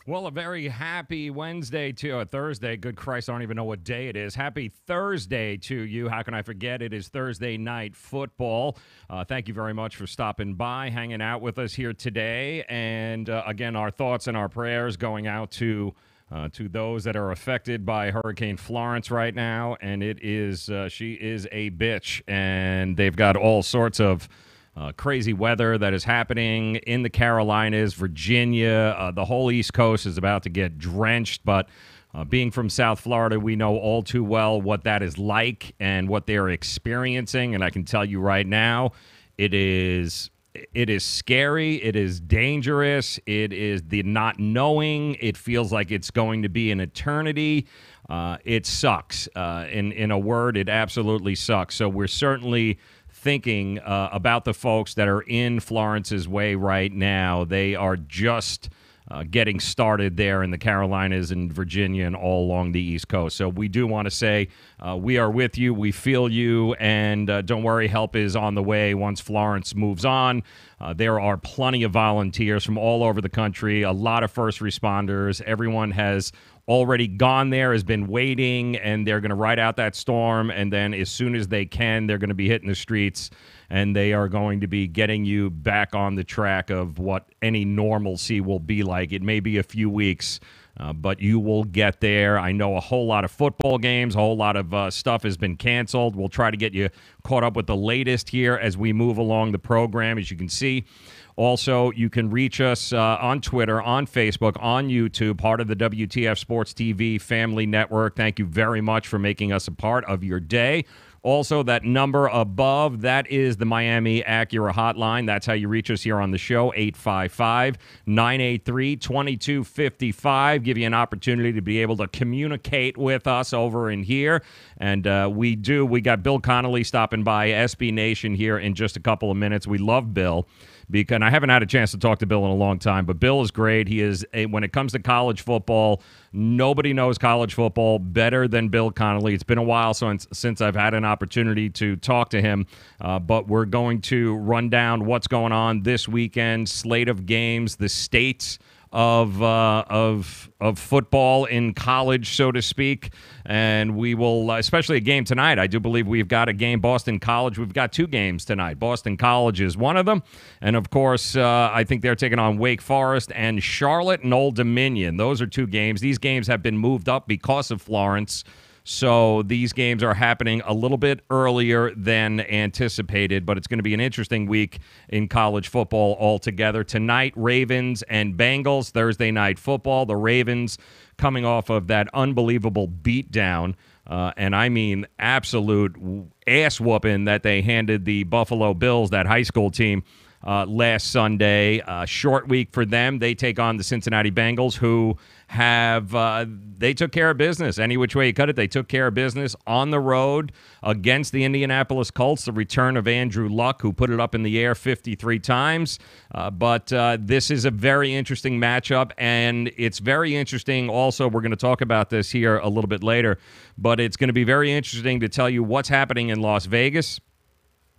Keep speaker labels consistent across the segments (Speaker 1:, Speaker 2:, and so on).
Speaker 1: Well, a very happy Wednesday to Thursday. Good Christ, I don't even know what day it is. Happy Thursday to you. How can I forget? It is Thursday night football. Thank you very much for stopping by, hanging out with us here today. And again, our thoughts and our prayers going out to those that are affected by Hurricane Florence right now. And it is, she is a bitch. And they've got all sorts of crazy weather that is happening in the Carolinas, Virginia. The whole East Coast is about to get drenched, but being from South Florida, we know all too well what that is like and what they're experiencing. And I can tell you right now, it is scary. It is dangerous. It is the not knowing. It feels like it's going to be an eternity. It sucks. In a word, it absolutely sucks. So we're certainly thinking about the folks that are in Florence's way right now. They are just getting started there in the Carolinas and Virginia and all along the East Coast. So we do want to say we are with you. We feel you. And don't worry, help is on the way once Florence moves on. There are plenty of volunteers from all over the country, a lot of first responders. Everyone has already gone there, has been waiting, and they're going to ride out that storm. And then as soon as they can, they're going to be hitting the streets, and they are going to be getting you back on the track of what any normalcy will be like. It may be a few weeks, but you will get there. I know a whole lot of football games, a whole lot of stuff has been canceled. We'll try to get you caught up with the latest here as we move along the program, as you can see. Also, you can reach us on Twitter, on Facebook, on YouTube, part of the WTF Sports TV family network. Thank you very much for making us a part of your day. Also, that number above, that is the Miami Acura hotline. That's how you reach us here on the show, 855-983-2255. Give you an opportunity to be able to communicate with us over in here. And we got Bill Connolly stopping by, SB Nation, here in just a couple of minutes. We love Bill. Because I haven't had a chance to talk to Bill in a long time, but Bill is great. He is, when it comes to college football, nobody knows college football better than Bill Connolly. It's been a while since I've had an opportunity to talk to him, but we're going to run down what's going on this weekend, slate of games, the states of football in college, so to speak. And we will, especially a game tonight. I do believe we've got a game, Boston College. We've got two games tonight. Boston College is one of them. And, of course, I think they're taking on Wake Forest and Charlotte and Old Dominion. Those are two games. These games have been moved up because of Florence. So these games are happening a little bit earlier than anticipated, but it's going to be an interesting week in college football altogether. Tonight, Ravens and Bengals, Thursday night football. The Ravens coming off of that unbelievable beatdown, and I mean absolute ass-whooping that they handed the Buffalo Bills, that high school team, last Sunday. Short week for them. They take on the Cincinnati Bengals, who have they took care of business. Any which way you cut it, they took care of business on the road against the Indianapolis Colts. The return of Andrew Luck, who put it up in the air 53 times. But this is a very interesting matchup, and it's very interesting also. We're going to talk about this here a little bit later, but it's going to be very interesting to tell you what's happening in Las Vegas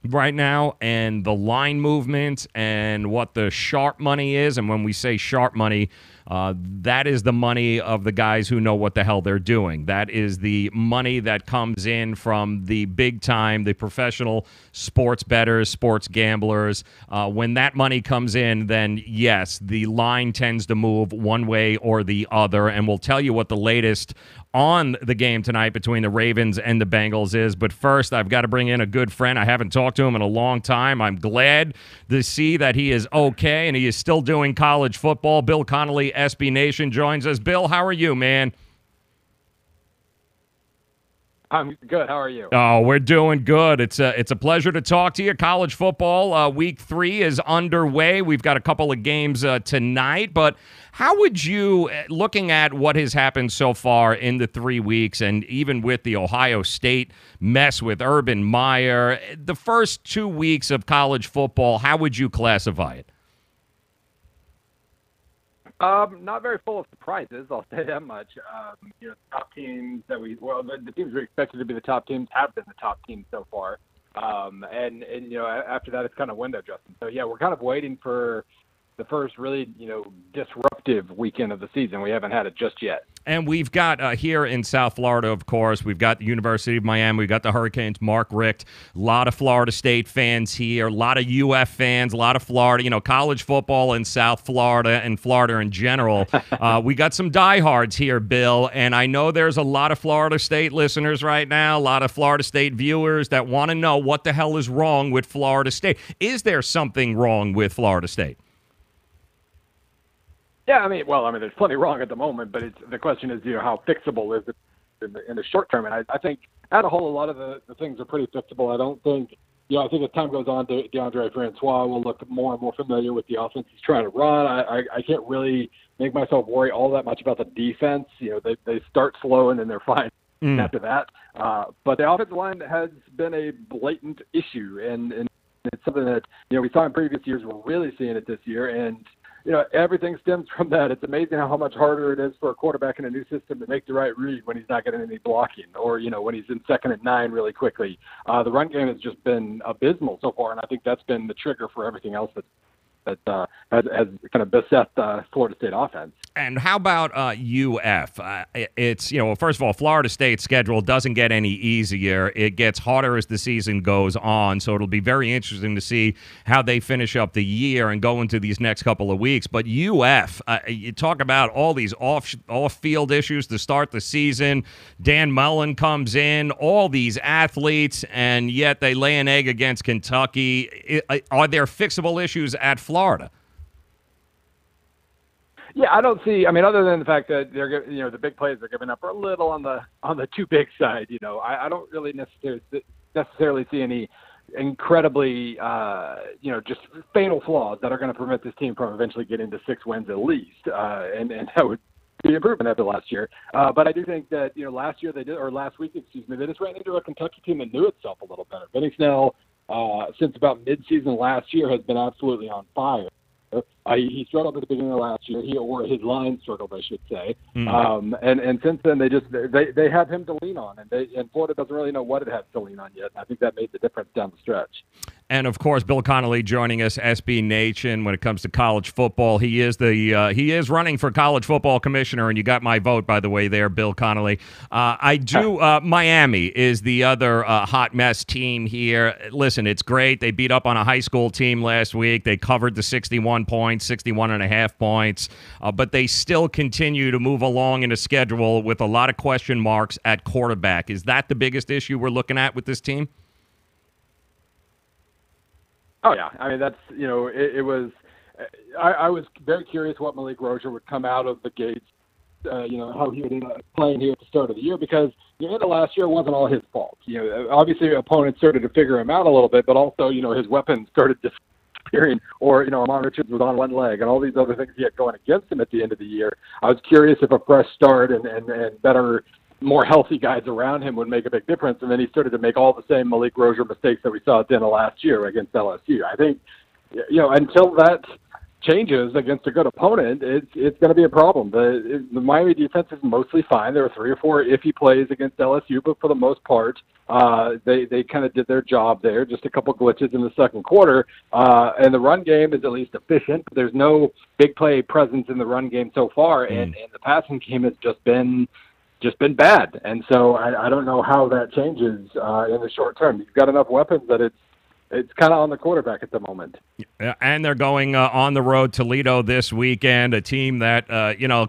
Speaker 1: right now and the line movement and what the sharp money is. And when we say sharp money, that is the money of the guys who know what the hell they're doing. That is the money that comes in from the big time, the professional sports bettors, sports gamblers. When that money comes in, then yes, the line tends to move one way or the other. And we'll tell you what the latest on the game tonight between the Ravens and the Bengals is. But first, I've got to bring in a good friend. I haven't talked to him in a long time. I'm glad to see that he is okay and he is still doing college football. Bill Connolly, SB Nation, joins us. Bill, how are you, man?
Speaker 2: I'm good. How are you?
Speaker 1: Oh, we're doing good. It's a pleasure to talk to you. College football week 3 is underway. We've got a couple of games tonight, but how would you, looking at what has happened so far in the 3 weeks, and even with the Ohio State mess with Urban Meyer, the first 2 weeks of college football, how would you classify it?
Speaker 2: Not very full of surprises, I'll say that much. Top teams that the teams we expected to be the top teams have been the top teams so far. And after that, it's kind of window dressing. So, yeah, we're kind of waiting for the first really, disruptive weekend of the season. We haven't had it just yet.
Speaker 1: And we've got here in South Florida, of course, we've got the University of Miami, we've got the Hurricanes, Mark Richt, a lot of Florida State fans here, a lot of UF fans, a lot of Florida, college football in South Florida and Florida in general. We got some diehards here, Bill, and I know there's a lot of Florida State listeners right now, a lot of Florida State viewers that want to know what the hell is wrong with Florida State. Is there something wrong with Florida State?
Speaker 2: Yeah, there's plenty wrong at the moment, but the question is, how fixable is it in the short term? And I think, at a whole, a lot of the things are pretty fixable. I think as time goes on, DeAndre Francois will look more and more familiar with the offense he's trying to run. I can't really make myself worry all that much about the defense. They start slow and then they're fine after that. But the offensive line has been a blatant issue, and it's something that we saw in previous years. We're really seeing it this year, and everything stems from that. It's amazing how much harder it is for a quarterback in a new system to make the right read when he's not getting any blocking, or, when he's in 2nd and 9 really quickly. The run game has just been abysmal so far, and I think that's been the trigger for everything else that has kind of beset the Florida State offense.
Speaker 1: And how about UF? It's, first of all, Florida State's schedule doesn't get any easier. It gets harder as the season goes on, so it'll be very interesting to see how they finish up the year and go into these next couple of weeks. But UF, you talk about all these off-field issues to start the season. Dan Mullen comes in, all these athletes, and yet they lay an egg against Kentucky. Are there fixable issues at Florida?
Speaker 2: Yeah, I don't see. Other than the fact that they're, the big plays they're giving up are a little on the too big side. I don't really necessarily see any incredibly, just fatal flaws that are going to prevent this team from eventually getting to 6 wins at least, and that would be an improvement after last year. But I do think that last week, they just ran into a Kentucky team that knew itself a little better. Benny Snell, since about midseason last year, has been absolutely on fire. He struggled at the beginning of last year. His line struggled, I should say. And since then, they have him to lean on, and Florida doesn't really know what it has to lean on yet. I think that made the difference down the stretch.
Speaker 1: And of course, Bill Connolly joining us, SB Nation. When it comes to college football, he is running for college football commissioner, and you got my vote, by the way, there, Bill Connolly. Miami is the other hot mess team here. Listen, it's great. They beat up on a high school team last week. They covered the 61 points, 61.5 points, but they still continue to move along in a schedule with a lot of question marks at quarterback. Is that the biggest issue we're looking at with this team?
Speaker 2: Oh, yeah. That's, it was – I was very curious what Malik Rozier would come out of the gates, how he would end up playing here at the start of the year, because the end of last year wasn't all his fault. Obviously opponents started to figure him out a little bit, but also, his weapons started disappearing, or, Amon Richards was on one leg, and all these other things he had going against him at the end of the year. I was curious if a fresh start and better – more healthy guys around him would make a big difference, and then he started to make all the same Malik Rozier mistakes that we saw at the end of last year against LSU. I think, until that changes against a good opponent, it's going to be a problem. The Miami defense is mostly fine. There were 3 or 4 iffy plays against LSU, but for the most part, they kind of did their job there. Just a couple glitches in the second quarter, and the run game is at least efficient. There's no big play presence in the run game so far, and the passing game has just been bad. And so I don't know how that changes in the short term. You've got enough weapons that it's kind of on the quarterback at the moment.
Speaker 1: And they're going on the road Toledo this weekend, a team that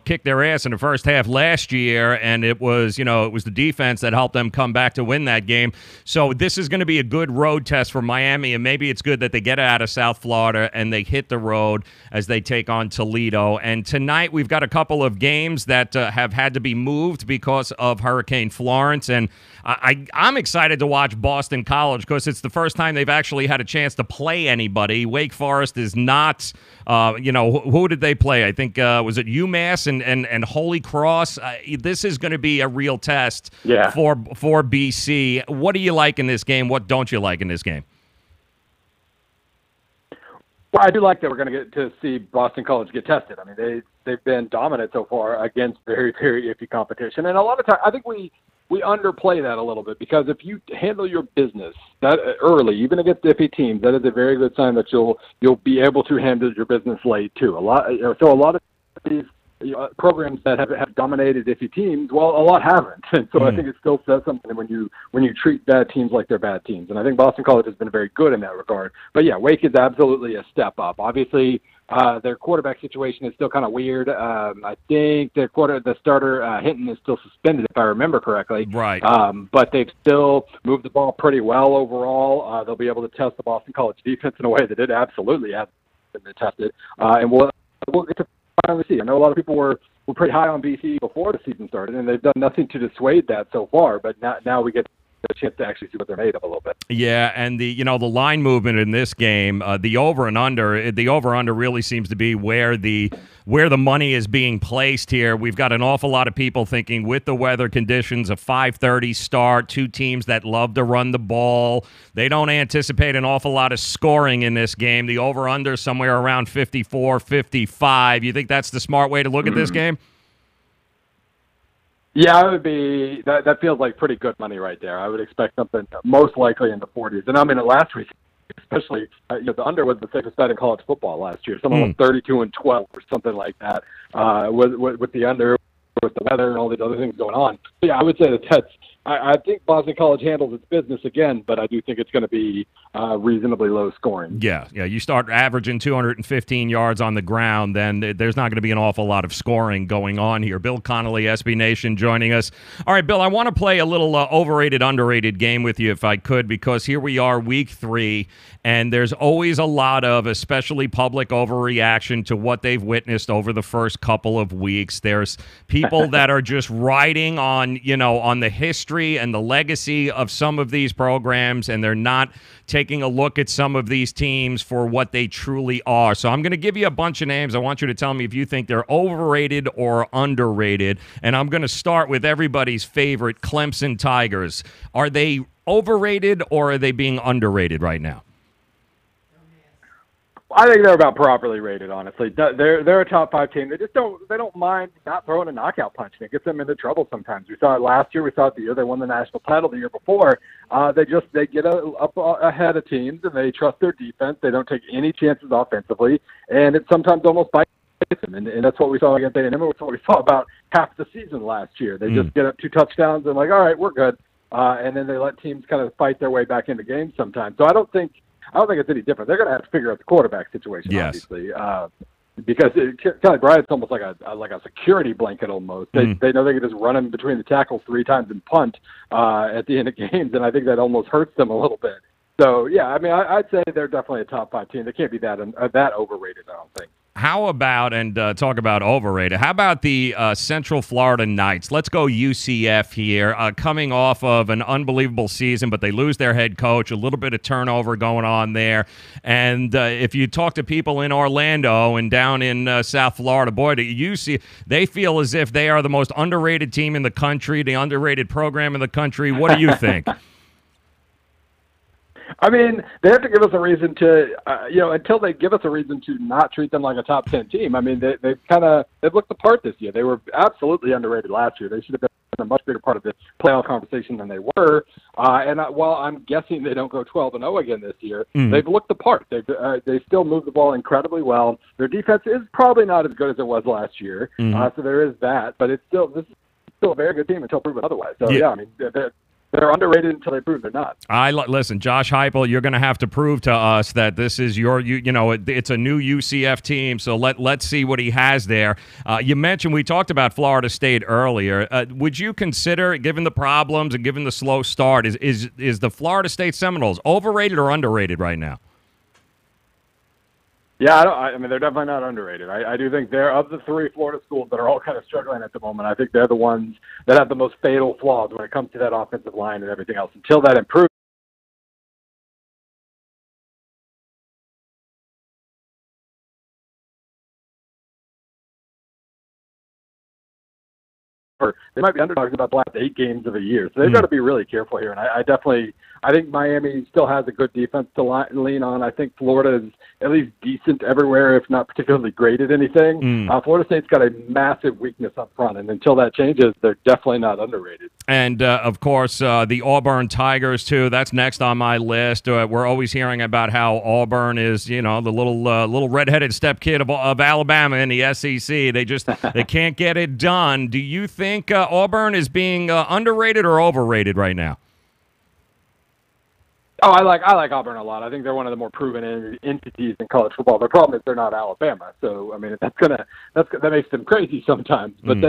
Speaker 1: kicked their ass in the first half last year, and it was the defense that helped them come back to win that game. So this is going to be a good road test for Miami, and maybe it's good that they get out of South Florida and they hit the road as they take on Toledo. And tonight we've got a couple of games that have had to be moved because of Hurricane Florence, and I'm excited to watch Boston College because it's the first time they've actually had a chance to play anybody. Wake Forest is not, who did they play? I think, was it UMass and Holy Cross? This is going to be a real test for BC. What do you like in this game? What don't you like in this game?
Speaker 2: Well, I do like that we're going to get to see Boston College get tested. I mean, they've been dominant so far against very, very iffy competition. And a lot of times, I think we underplay that a little bit, because if you handle your business that early, even against iffy teams, that is a very good sign that you'll be able to handle your business late too. A lot of these programs that have dominated iffy teams, well, a lot haven't, and so I think it still says something when you treat bad teams like they're bad teams. And I think Boston College has been very good in that regard. But yeah, Wake is absolutely a step up. Obviously, their quarterback situation is still kind of weird. I think the starter Hinton is still suspended, if I remember correctly.
Speaker 1: Right.
Speaker 2: But they've still moved the ball pretty well overall. They'll be able to test the Boston College defense in a way that it absolutely hasn't been tested. And we'll get to finally see. I know a lot of people were pretty high on BC before the season started, and they've done nothing to dissuade that so far. But now we get a chance to actually see what they're made of a little bit.
Speaker 1: Yeah, and the line movement in this game, the over and under really seems to be where the money is being placed here. We've got an awful lot of people thinking, with the weather conditions, a 5:30 start, two teams that love to run the ball. They don't anticipate an awful lot of scoring in this game. The over under somewhere around 54, 55. You think that's the smart way to look at this game?
Speaker 2: Yeah, it would be. That feels like pretty good money right there. I would expect something most likely in the 40s. And I mean, last week, especially, the under was the safest bet in college football last year. Someone was 32-12 or something like that. With the under, with the weather and all these other things going on. But yeah, I would say that's. I think Boston College handles its business again, but I do think it's going to be reasonably low scoring.
Speaker 1: Yeah. You start averaging 215 yards on the ground, then there's not going to be an awful lot of scoring going on here. Bill Connolly, SB Nation, joining us. All right, Bill, I want to play a little overrated, underrated game with you if I could, because here we are, week 3, and there's always a lot of, especially public overreaction to what they've witnessed over the first couple of weeks. There's people that are just riding on the history and the legacy of some of these programs, and they're not taking a look at some of these teams for what they truly are. So I'm going to give you a bunch of names. I want you to tell me if you think they're overrated or underrated, and I'm going to start with everybody's favorite, Clemson Tigers. Are they overrated or are they being underrated right now?
Speaker 2: I think they're about properly rated, honestly. They're a top 5 team. They don't mind not throwing a knockout punch. It gets them into trouble sometimes. We saw it last year. We saw it the year they won the national title the year before. They get up ahead of teams, and they trust their defense. They don't take any chances offensively, and it sometimes almost bites them. And that's what we saw against A&M. That's what we saw about half the season last year. They just get up 2 touchdowns and like, all right, we're good. And then they let teams kind of fight their way back into games sometimes. So I don't think it's any different. They're going to have to figure out the quarterback situation, obviously, because Kelly Bryant's almost like a security blanket almost. They know they can just run him between the tackles 3 times and punt at the end of games, and I think that almost hurts them a little bit. So, yeah, I mean, I'd say they're definitely a top 5 team. They can't be that overrated, I don't think.
Speaker 1: How about, and talk about overrated, how about the Central Florida Knights? Let's go UCF here. Coming off of an unbelievable season, but they lose their head coach, a little bit of turnover going on there. And if you talk to people in Orlando and down in South Florida, boy, they feel as if they are the most underrated team in the country, the underrated program in the country. What do you think?
Speaker 2: I mean, they have to give us a reason to, until they give us a reason to not treat them like a top 10 team. I mean, they've looked the part this year. They were absolutely underrated last year. They should have been a much bigger part of the playoff conversation than they were. While I'm guessing they don't go 12-0 again this year, they've looked the part. They still move the ball incredibly well. Their defense is probably not as good as it was last year, so there is that. But this is still a very good team until proven otherwise. So yeah, I mean, they're underrated until they prove they're not.
Speaker 1: Listen, Josh Heupel, you're going to have to prove to us that this is it's a new UCF team. So let's see what he has there. You mentioned, we talked about Florida State earlier. Would you consider, given the problems and given the slow start, is the Florida State Seminoles overrated or underrated right now?
Speaker 2: Yeah, I mean, they're definitely not underrated. I do think they're, of the three Florida schools that are all kind of struggling at the moment, I think they're the ones that have the most fatal flaws when it comes to that offensive line and everything else. Until that improves, they might be underdogs about the last 8 games of the year. So they've got to be really careful here. And I think Miami still has a good defense to lean on. I think Florida is at least decent everywhere, if not particularly great at anything. Florida State's got a massive weakness up front, and until that changes, they're definitely not underrated.
Speaker 1: And, of course, the Auburn Tigers, too. That's next on my list. We're always hearing about how Auburn is, the little redheaded stepkid of Alabama in the SEC. They can't get it done. Do you think Auburn is being underrated or overrated right now?
Speaker 2: Oh, I like Auburn a lot. I think they're one of the more proven entities in college football. The problem is they're not Alabama, so I mean that makes them crazy sometimes. But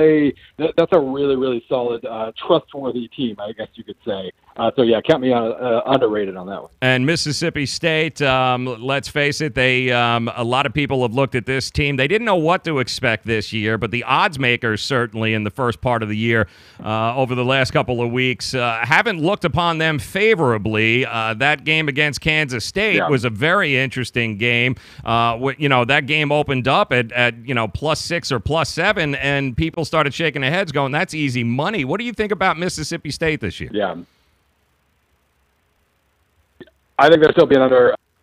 Speaker 2: that's a really, really solid, trustworthy team, I guess you could say. So yeah, count me on underrated on that one.
Speaker 1: And Mississippi State, let's face it, a lot of people have looked at this team. They didn't know what to expect this year, but the odds makers certainly in the first part of the year, over the last couple of weeks, haven't looked upon them favorably. That game against Kansas State was a very interesting game. That game opened up at +6 or +7, and people started shaking their heads going, that's easy money. What do you think about Mississippi State this year?
Speaker 2: Yeah. I think they're still being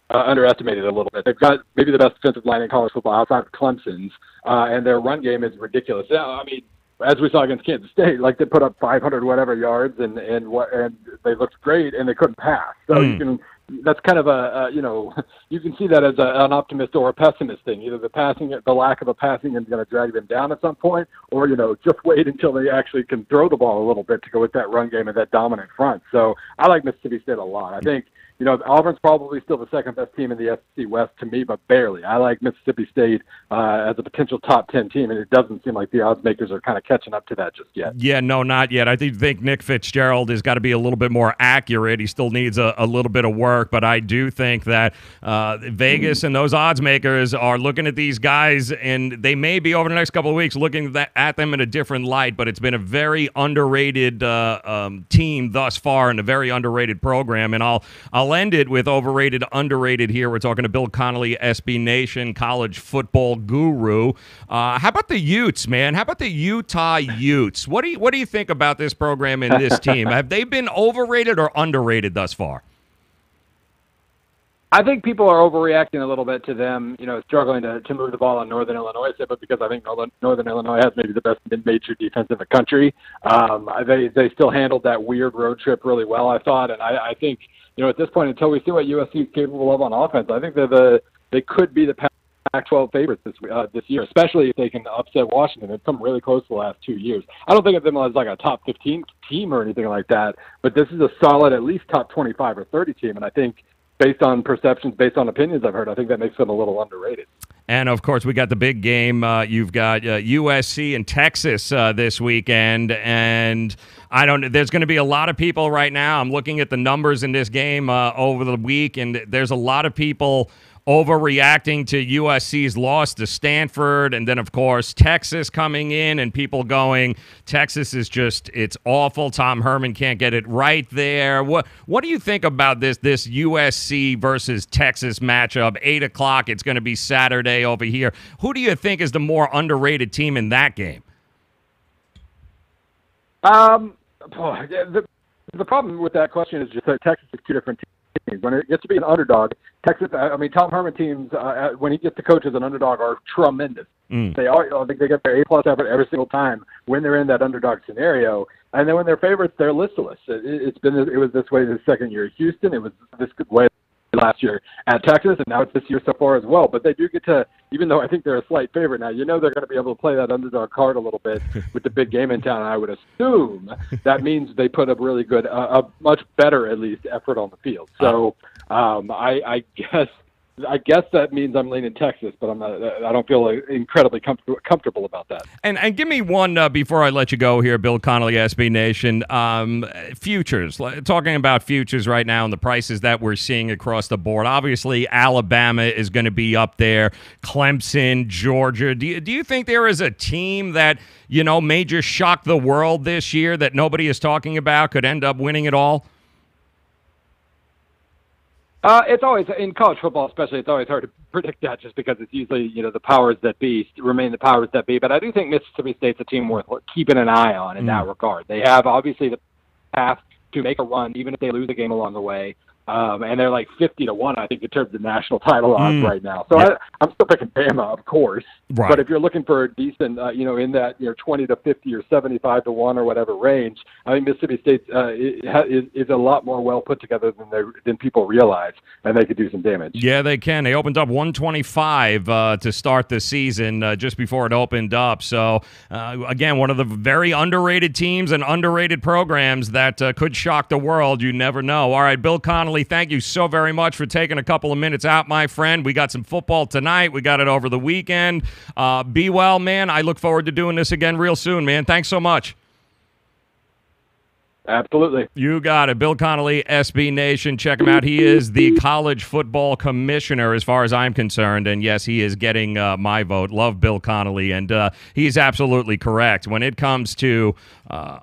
Speaker 2: underestimated a little bit. They've got maybe the best defensive line in college football outside of Clemson's, and their run game is ridiculous. Now, I mean, as we saw against Kansas State, like they put up 500 whatever yards, and they looked great, and they couldn't pass. So that's kind of you can see that as an optimist or a pessimist thing. Either the lack of a passing is going to drag them down at some point, or just wait until they actually can throw the ball a little bit to go with that run game and that dominant front. So I like Mississippi State a lot. I think Auburn's probably still the second best team in the SEC West to me, but barely. I like Mississippi State as a potential top 10 team, and it doesn't seem like the odds makers are kind of catching up to that just yet.
Speaker 1: Yeah, no, not yet. I think Nick Fitzgerald has got to be a little bit more accurate. He still needs a little bit of work, but I do think that Vegas and those odds makers are looking at these guys, and they may be over the next couple of weeks looking at them in a different light, but it's been a very underrated team thus far and a very underrated program, and I'll end it with overrated, underrated here. We're talking to Bill Connolly, SB Nation, college football guru. How about the Utes, man? How about the Utah Utes? What do you think about this program and this team? Have they been overrated or underrated thus far?
Speaker 2: I think people are overreacting a little bit to them, struggling to move the ball on Northern Illinois, but because I think Northern Illinois has maybe the best mid-major defense in the country. They still handled that weird road trip really well, I thought, and I think at this point, until we see what USC is capable of on offense, I think they could be the Pac-12 favorites this year, especially if they can upset Washington. They've come really close the last 2 years. I don't think of them as like a top 15 team or anything like that, but this is a solid at least top 25 or 30 team, and I think based on perceptions, based on opinions I've heard, I think that makes them a little underrated.
Speaker 1: And, of course, we got the big game. You've got USC and Texas this weekend, and there's going to be a lot of people right now. I'm looking at the numbers in this game over the week, and there's a lot of people overreacting to USC's loss to Stanford, and then, of course, Texas coming in and people going, Texas is it's awful. Tom Herman can't get it right there. What do you think about this USC versus Texas matchup? 8 o'clock, it's going to be Saturday over here. Who do you think is the more underrated team in that game?
Speaker 2: The problem with that question is just that Texas is two different teams. When it gets to be an underdog, Texas, Tom Herman teams, when he gets to coach as an underdog, are tremendous. I think they get their A+ effort every single time when they're in that underdog scenario. And then when they're favorites, they're listless. It was this way the second year at Houston. It was this way last year at Texas, and now it's this year so far as well. But they do get to, even though I think they're a slight favorite now, they're going to be able to play that underdog card a little bit with the big game in town. And I would assume that means they put a really good, a much better, at least, effort on the field. So I guess that means I'm leaning Texas, but I don't feel incredibly comfortable about that.
Speaker 1: And give me one before I let you go here, Bill Connolly, SB Nation. Futures, talking about futures right now and the prices that we're seeing across the board. Obviously, Alabama is going to be up there. Clemson, Georgia. Do you think there is a team that, may just shock the world this year that nobody is talking about, could end up winning it all?
Speaker 2: It's always, in college football especially, it's always hard to predict that just because it's usually, the powers that be remain the powers that be. But I do think Mississippi State's a team worth keeping an eye on in that regard. They have, obviously, the path to make a run, even if they lose a game along the way. And they're like 50-1, I think, in terms of national title odds right now. So I'm still picking Bama, of course.
Speaker 1: Right.
Speaker 2: But if you're looking for a decent, in that 20-50 or 75-1 or whatever range, I think Mississippi State is a lot more well put together than people realize, and they could do some damage.
Speaker 1: Yeah, they can. They opened up 125 to start the season just before it opened up. So again, one of the very underrated teams and underrated programs that could shock the world. You never know. All right, Bill Connolly, thank you so very much for taking a couple of minutes out, my friend. We got some football tonight. We got it over the weekend. Be well, man. I look forward to doing this again real soon, man. Thanks so much.
Speaker 2: Absolutely.
Speaker 1: You got it. Bill Connolly, SB Nation. Check him out. He is the college football commissioner as far as I'm concerned. And, yes, he is getting my vote. Love Bill Connolly. And he's absolutely correct. When it comes to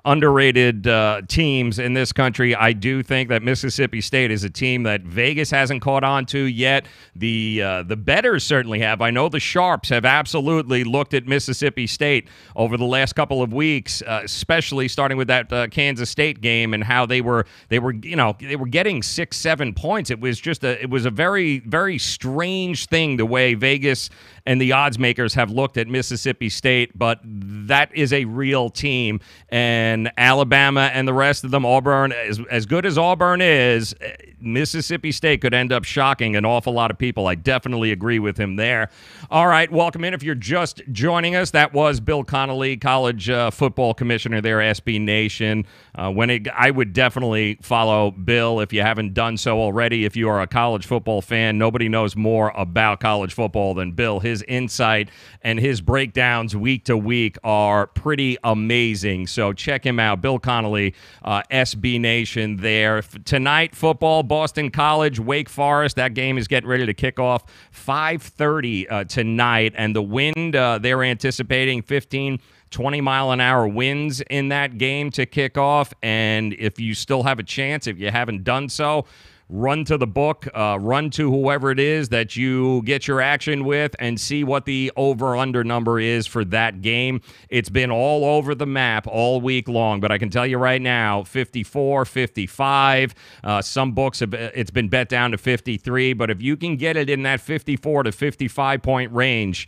Speaker 1: underrated teams in this country, I do think that Mississippi State is a team that Vegas hasn't caught on to yet. The bettors certainly have. I know the Sharps have absolutely looked at Mississippi State over the last couple of weeks, especially starting with that Kansas State game and how they were getting 6-7 points. It was a very, very strange thing the way Vegas and the odds makers have looked at Mississippi State, but that is a real team. And Alabama and the rest of them, Auburn, as good as Auburn is, Mississippi State could end up shocking an awful lot of people. I definitely agree with him there. All right, welcome in. If you're just joining us, that was Bill Connolly, college football commissioner there, SB Nation. I would definitely follow Bill if you haven't done so already. If you are a college football fan, nobody knows more about college football than Bill. His insight and his breakdowns week to week are pretty amazing. So check him out, Bill Connolly, SB Nation there. Tonight, football, Boston College, Wake Forest. That game is getting ready to kick off 5:30 tonight, and the wind, they're anticipating 15-20-mile-an-hour winds in that game to kick off. And if you still have a chance, if you haven't done so, run to the book, run to whoever it is that you get your action with and see what the over-under number is for that game. It's been all over the map all week long, but I can tell you right now, 54, 55. Some books, it's been bet down to 53, but if you can get it in that 54 to 55-point range,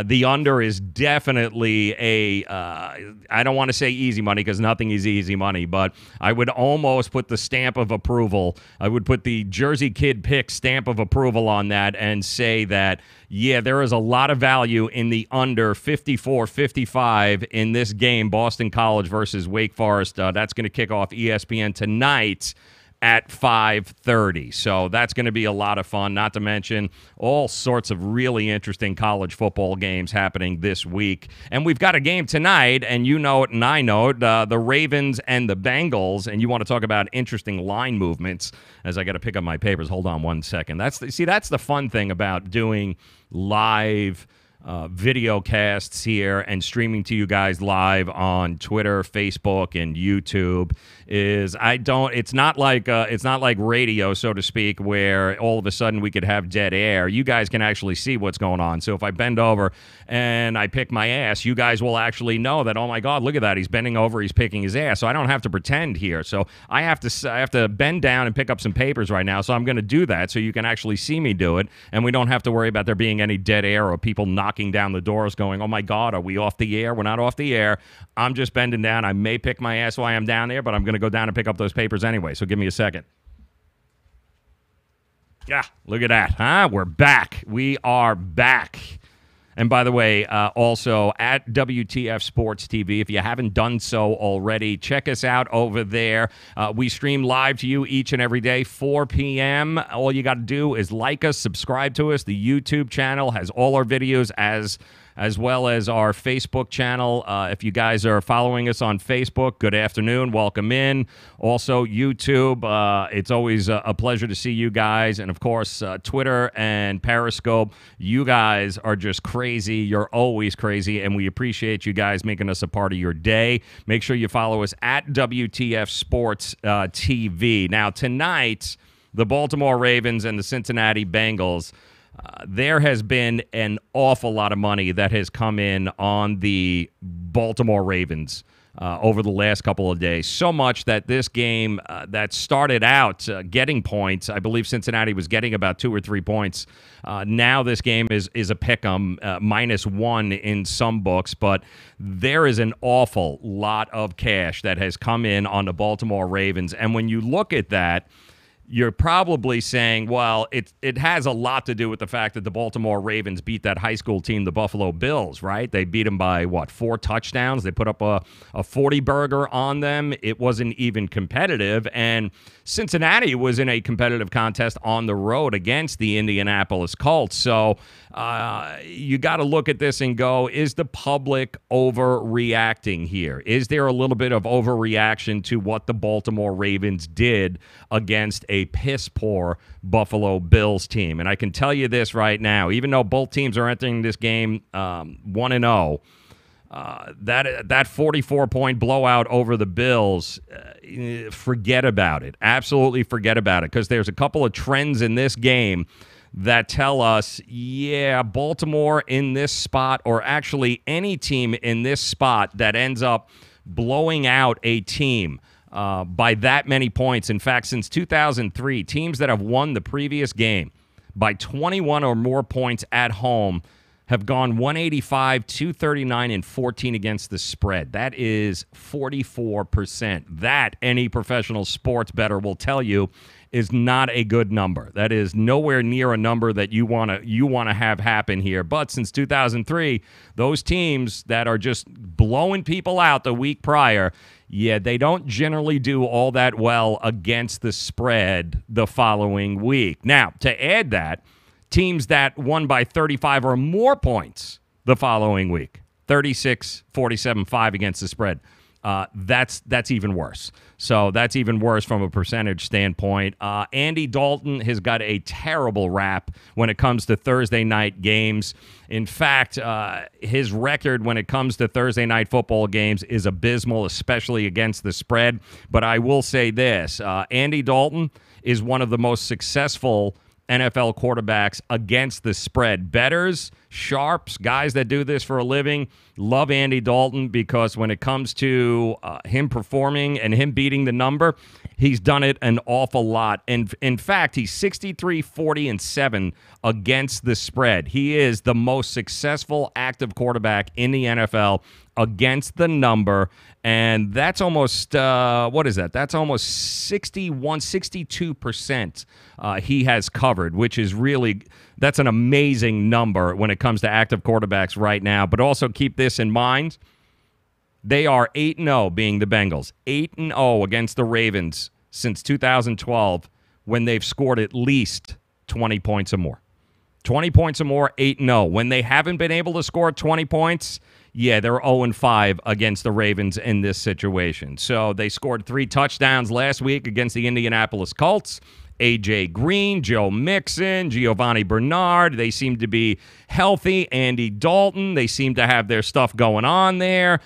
Speaker 1: the under is definitely I don't want to say easy money because nothing is easy money, but I would almost put the stamp of approval. I would put the Jersey Kid pick stamp of approval on that and say that, yeah, there is a lot of value in the under 54-55 in this game, Boston College versus Wake Forest. That's going to kick off ESPN tonight at 5:30. So that's going to be a lot of fun, not to mention all sorts of really interesting college football games happening this week. And we've got a game tonight, and you know it and I know it, the Ravens and the Bengals, and you want to talk about interesting line movements, as I got to pick up my papers. Hold on one second. That's the fun thing about doing live video casts here and streaming to you guys live on Twitter, Facebook, and YouTube is it's not like radio, so to speak, where all of a sudden we could have dead air. You guys can actually see what's going on. So if I bend over and I pick my ass, you guys will actually know that, oh my God, look at that. He's bending over, he's picking his ass. So I don't have to pretend here. So I have to bend down and pick up some papers right now. So I'm going to do that so you can actually see me do it. And we don't have to worry about there being any dead air or people knocking down the doors going, oh my God, are we off the air? We're not off the air. I'm just bending down. I may pick my ass while I'm down there, but I'm going to go down and pick up those papers anyway. So give me a second. Yeah, look at that, huh? We're back. We are back. And by the way, also at WTF Sports TV, if you haven't done so already, check us out over there. We stream live to you each and every day, 4 p.m. All you got to do is like us, subscribe to us. The YouTube channel has all our videos as well as our Facebook channel. If you guys are following us on Facebook, good afternoon. Welcome in. Also, YouTube. It's always a pleasure to see you guys. And, of course, Twitter and Periscope. You guys are just crazy. You're always crazy, and we appreciate you guys making us a part of your day. Make sure you follow us at WTF Sports TV. Now, tonight, the Baltimore Ravens and the Cincinnati Bengals, there has been an awful lot of money that has come in on the Baltimore Ravens over the last couple of days. So much that this game that started out getting points, I believe Cincinnati was getting about 2 or 3 points. Now this game is a pick-em, -1 in some books, but there is an awful lot of cash that has come in on the Baltimore Ravens. And when you look at that, you're probably saying, well, it has a lot to do with the fact that the Baltimore Ravens beat that high school team, the Buffalo Bills, right? They beat them by, 4 touchdowns? They put up a 40-burger on them. It wasn't even competitive. And Cincinnati was in a competitive contest on the road against the Indianapolis Colts. So you got to look at this and go, is the public overreacting here? Is there a little bit of overreaction to what the Baltimore Ravens did against a piss-poor Buffalo Bills team? And I can tell you this right now, even though both teams are entering this game 1-0, that 44-point blowout over the Bills, forget about it. Absolutely forget about it, because there's a couple of trends in this game that tell us, yeah, Baltimore in this spot, or actually any team in this spot that ends up blowing out a team by that many points. In fact, since 2003, teams that have won the previous game by 21 or more points at home have gone 185, 239, and 14 against the spread. That is 44%. That, any professional sports bettor will tell you, is not a good number. That is nowhere near a number that you want to have happen here. But since 2003, those teams that are just blowing people out the week prior, yeah, they don't generally do all that well against the spread the following week. Now, to add that, teams that won by 35 or more points the following week, 36, 47, 5 against the spread, that's even worse. So that's even worse from a percentage standpoint. Andy Dalton has got a terrible rap when it comes to Thursday night games. In fact, his record when it comes to Thursday night football games is abysmal, especially against the spread. But I will say this, Andy Dalton is one of the most successful NFL quarterbacks against the spread. Bettors, sharps, guys that do this for a living love Andy Dalton, because when it comes to him performing and him beating the number, he's done it an awful lot. And in fact, he's 63, 40, and 7 against the spread. He is the most successful active quarterback in the NFL against the number. And that's almost, what is that? That's almost 61, 62% he has covered, which is really, that's an amazing number when it comes to active quarterbacks right now. But also keep this in mind. They are 8-0, being the Bengals. 8-0 against the Ravens since 2012, when they've scored at least 20 points or more. 20 points or more, 8-0. When they haven't been able to score 20 points, yeah, they're 0-5 against the Ravens in this situation. So they scored 3 touchdowns last week against the Indianapolis Colts. A.J. Green, Joe Mixon, Giovanni Bernard, they seem to be healthy. Andy Dalton, they seem to have their stuff going on there.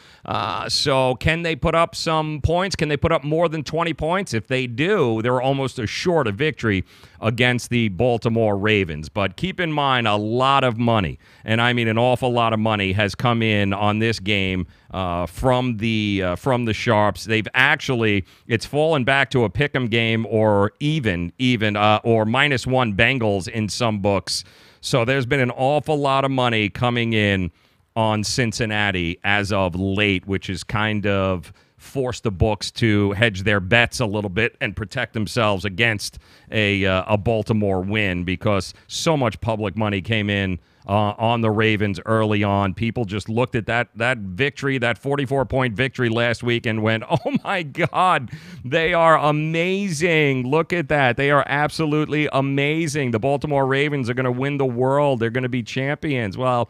Speaker 1: So can they put up some points? Can they put up more than 20 points? If they do, they're almost assured a victory against the Baltimore Ravens. But keep in mind, a lot of money, and I mean an awful lot of money, has come in on this game from the sharps. They've actually, it's fallen back to a pick'em game, or even or -1 Bengals in some books. So there's been an awful lot of money coming in on Cincinnati as of late, which is kind of force the books to hedge their bets a little bit and protect themselves against a Baltimore win, because so much public money came in on the Ravens early on. People just looked at that victory, that 44-point victory last week, and went, oh, my God, they are amazing. Look at that. They are absolutely amazing. The Baltimore Ravens are going to win the world. They're going to be champions. Well,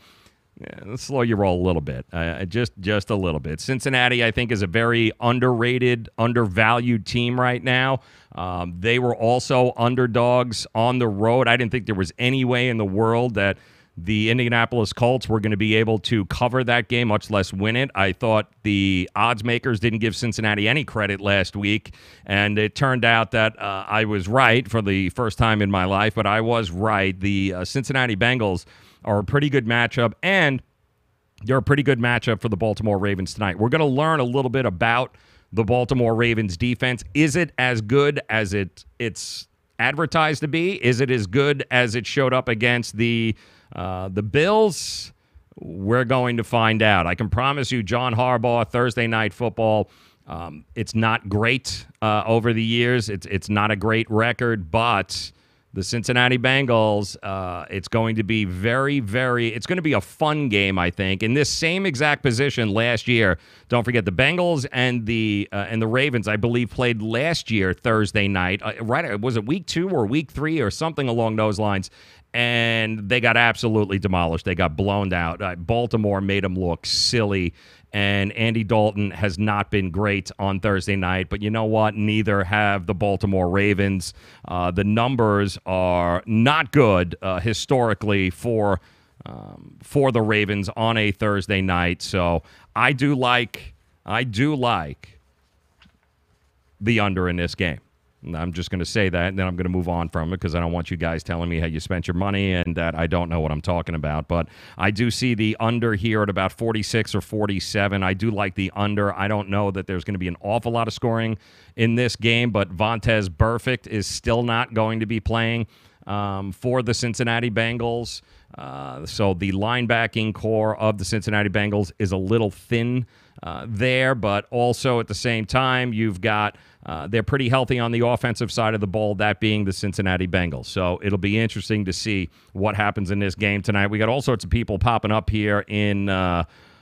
Speaker 1: yeah, let's slow your roll a little bit, just a little bit. Cincinnati, I think, is a very underrated, undervalued team right now. They were also underdogs on the road. I didn't think there was any way in the world that the Indianapolis Colts were going to be able to cover that game, much less win it. I thought the odds makers didn't give Cincinnati any credit last week, and it turned out that I was right for the first time in my life, but I was right. The Cincinnati Bengals are a pretty good matchup, and they're a pretty good matchup for the Baltimore Ravens tonight. We're going to learn a little bit about the Baltimore Ravens defense. Is it as good as it's advertised to be? Is it as good as it showed up against the Bills? We're going to find out. I can promise you, John Harbaugh, Thursday Night Football, it's not great over the years. It's not a great record, but the Cincinnati Bengals, it's going to be it's going to be a fun game, I think. In this same exact position last year, don't forget the Bengals and the Ravens, I believe, played last year Thursday night. Right? Was it week 2 or week 3 or something along those lines? And they got absolutely demolished. They got blown out. Baltimore made them look silly, and Andy Dalton has not been great on Thursday night. But you know what? Neither have the Baltimore Ravens. The numbers are not good historically for the Ravens on a Thursday night. So I do like the under in this game. I'm just going to say that, and then I'm going to move on from it because I don't want you guys telling me how you spent your money and that I don't know what I'm talking about. But I do see the under here at about 46 or 47. I do like the under. I don't know that there's going to be an awful lot of scoring in this game, but Vontaze Burfict is still not going to be playing for the Cincinnati Bengals. So the linebacking core of the Cincinnati Bengals is a little thin there, but also at the same time, you've got they're pretty healthy on the offensive side of the ball, that being the Cincinnati Bengals. So it'll be interesting to see what happens in this game tonight. We got all sorts of people popping up here in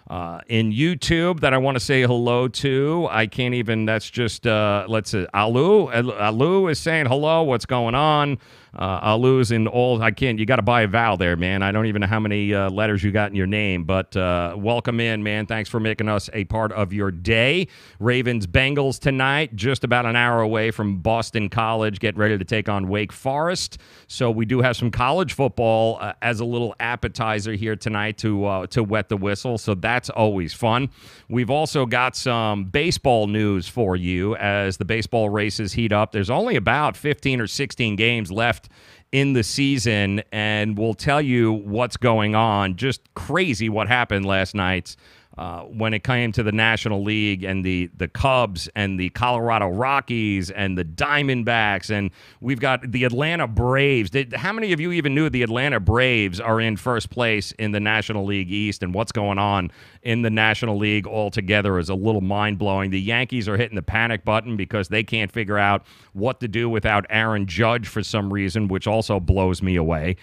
Speaker 1: YouTube that I want to say hello to. I can't even, that's just, let's see, Alu is saying hello, what's going on? Alu's in all, you got to buy a vowel there, man. I don't even know how many letters you got in your name, but welcome in, man. Thanks for making us a part of your day. Ravens Bengals tonight, just about an hour away from Boston College. Get ready to take on Wake Forest. So we do have some college football as a little appetizer here tonight to wet the whistle. So that's always fun. We've also got some baseball news for you as the baseball races heat up. There's only about 15 or 16 games left in the season, and we'll tell you what's going on. Just crazy what happened last night when it came to the National League and the Cubs and the Colorado Rockies and the Diamondbacks, and we've got the Atlanta Braves. How many of you even knew the Atlanta Braves are in first place in the National League East, and what's going on in the National League altogether is a little mind-blowing. The Yankees are hitting the panic button because they can't figure out what to do without Aaron Judge for some reason, which also blows me away.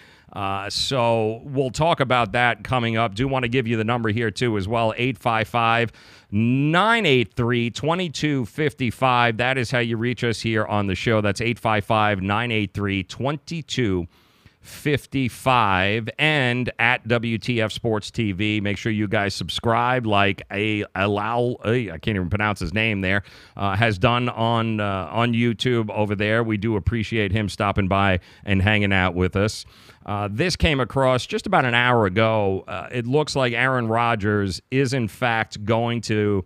Speaker 1: So we'll talk about that coming up. Do want to give you the number here, too, as well, 855-983-2255. That is how you reach us here on the show. That's 855-983-2255. And at WTF Sports TV. Make sure you guys subscribe like I can't even pronounce his name there, has done on YouTube over there. We do appreciate him stopping by and hanging out with us. This came across just about an hour ago. It looks like Aaron Rodgers is, in fact, going to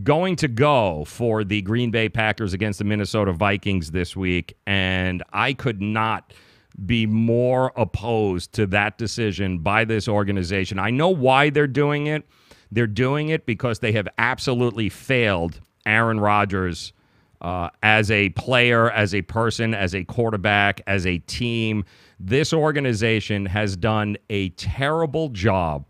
Speaker 1: go for the Green Bay Packers against the Minnesota Vikings this week, and I could not be more opposed to that decision by this organization. I know why they're doing it. They're doing it because they have absolutely failed Aaron Rodgers as a player, as a person, as a quarterback, as a team. This organization has done a terrible job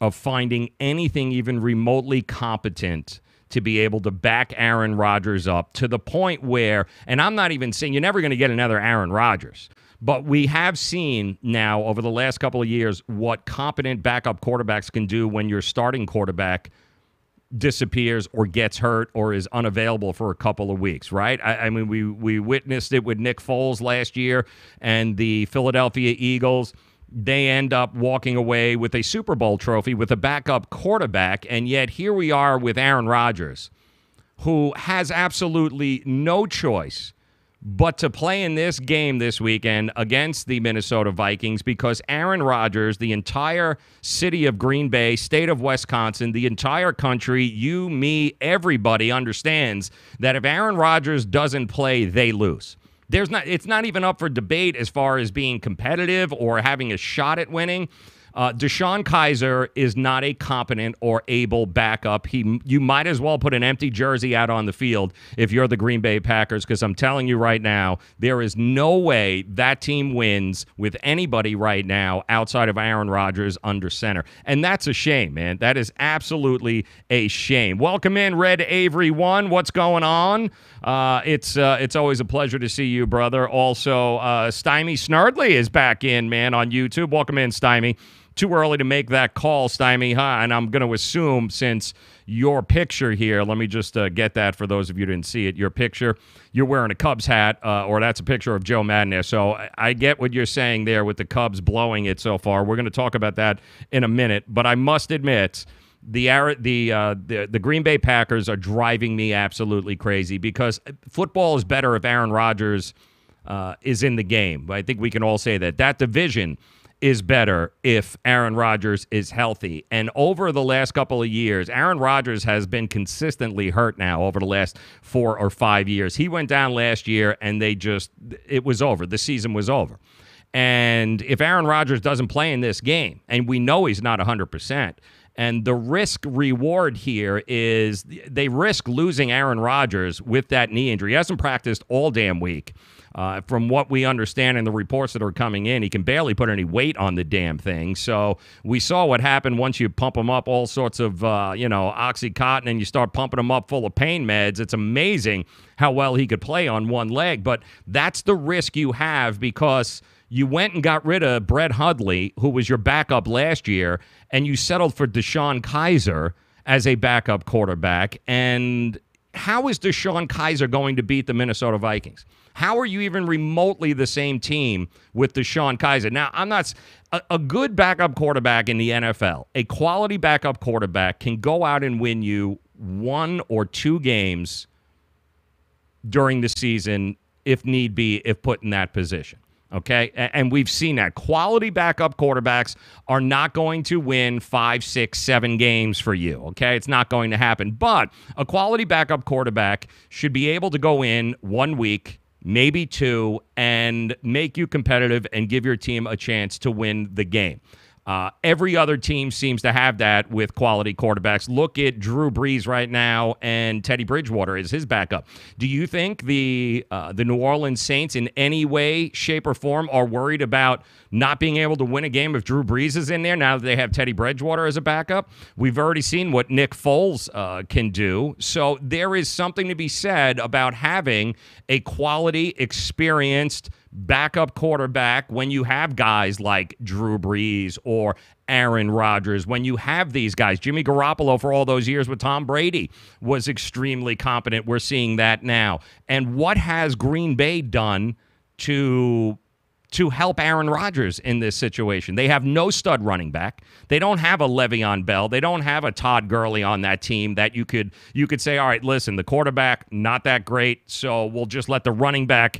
Speaker 1: of finding anything even remotely competent to be able to back Aaron Rodgers up to the point where, and I'm not even saying you're never going to get another Aaron Rodgers, but we have seen now over the last couple of years what competent backup quarterbacks can do when your starting quarterback disappears or gets hurt or is unavailable for a couple of weeks, right? I mean, we witnessed it with Nick Foles last year and the Philadelphia Eagles. They end up walking away with a Super Bowl trophy with a backup quarterback, and yet here we are with Aaron Rodgers, who has absolutely no choice but to play in this game this weekend against the Minnesota Vikings because Aaron Rodgers, the entire city of Green Bay, state of Wisconsin, the entire country, you, me, everybody understands that if Aaron Rodgers doesn't play, they lose. It's not even up for debate as far as being competitive or having a shot at winning. DeShone Kizer is not a competent or able backup. You might as well put an empty jersey out on the field if you're the Green Bay Packers, because I'm telling you right now, there is no way that team wins with anybody right now outside of Aaron Rodgers under center. And that's a shame, man. That is absolutely a shame. Welcome in, Red Avery 1. What's going on? It's always a pleasure to see you, brother. Also, Stymie Snerdley is back in, man, on YouTube. Welcome in, Stymie. Too early to make that call, Stymie, huh? And I'm going to assume, since your picture here, let me just get that for those of you who didn't see it. Your picture, you're wearing a Cubs hat, or that's a picture of Joe Madden there. So I get what you're saying there with the Cubs blowing it so far. We're going to talk about that in a minute. But I must admit, the Green Bay Packers are driving me absolutely crazy because football is better if Aaron Rodgers is in the game. I think we can all say that. That division is better if Aaron Rodgers is healthy. And over the last couple of years, Aaron Rodgers has been consistently hurt now over the last 4 or 5 years. He went down last year, and it was over. The season was over. And if Aaron Rodgers doesn't play in this game, and we know he's not 100%, and the risk-reward here is they risk losing Aaron Rodgers with that knee injury. He hasn't practiced all damn week. From what we understand in the reports that are coming in, he can barely put any weight on the damn thing. So we saw what happened once you pump him up all sorts of, Oxycontin, and you start pumping him up full of pain meds. It's amazing how well he could play on one leg. But that's the risk you have because you went and got rid of Brett Hundley, who was your backup last year, and you settled for DeShone Kizer as a backup quarterback. And how is DeShone Kizer going to beat the Minnesota Vikings? How are you even remotely the same team with DeShone Kizer? Now, I'm not a good backup quarterback in the NFL. A quality backup quarterback can go out and win you 1 or 2 games during the season if need be, if put in that position. Okay, and we've seen that. Quality backup quarterbacks are not going to win 5, 6, 7 games for you. Okay, it's not going to happen. But a quality backup quarterback should be able to go in 1 week, maybe 2, and make you competitive and give your team a chance to win the game. Every other team seems to have that with quality quarterbacks. Look at Drew Brees right now, and Teddy Bridgewater is his backup. Do you think the New Orleans Saints in any way, shape, or form are worried about not being able to win a game if Drew Brees is in there now that they have Teddy Bridgewater as a backup? We've already seen what Nick Foles can do. So there is something to be said about having a quality, experienced backup quarterback when you have guys like Drew Brees or Aaron Rodgers, when you have these guys. Jimmy Garoppolo, for all those years with Tom Brady, was extremely competent. We're seeing that now. And what has Green Bay done to help Aaron Rodgers in this situation? They have no stud running back. They don't have a Le'Veon Bell. They don't have a Todd Gurley on that team that you could say, all right, listen, the quarterback, not that great, so we'll just let the running back,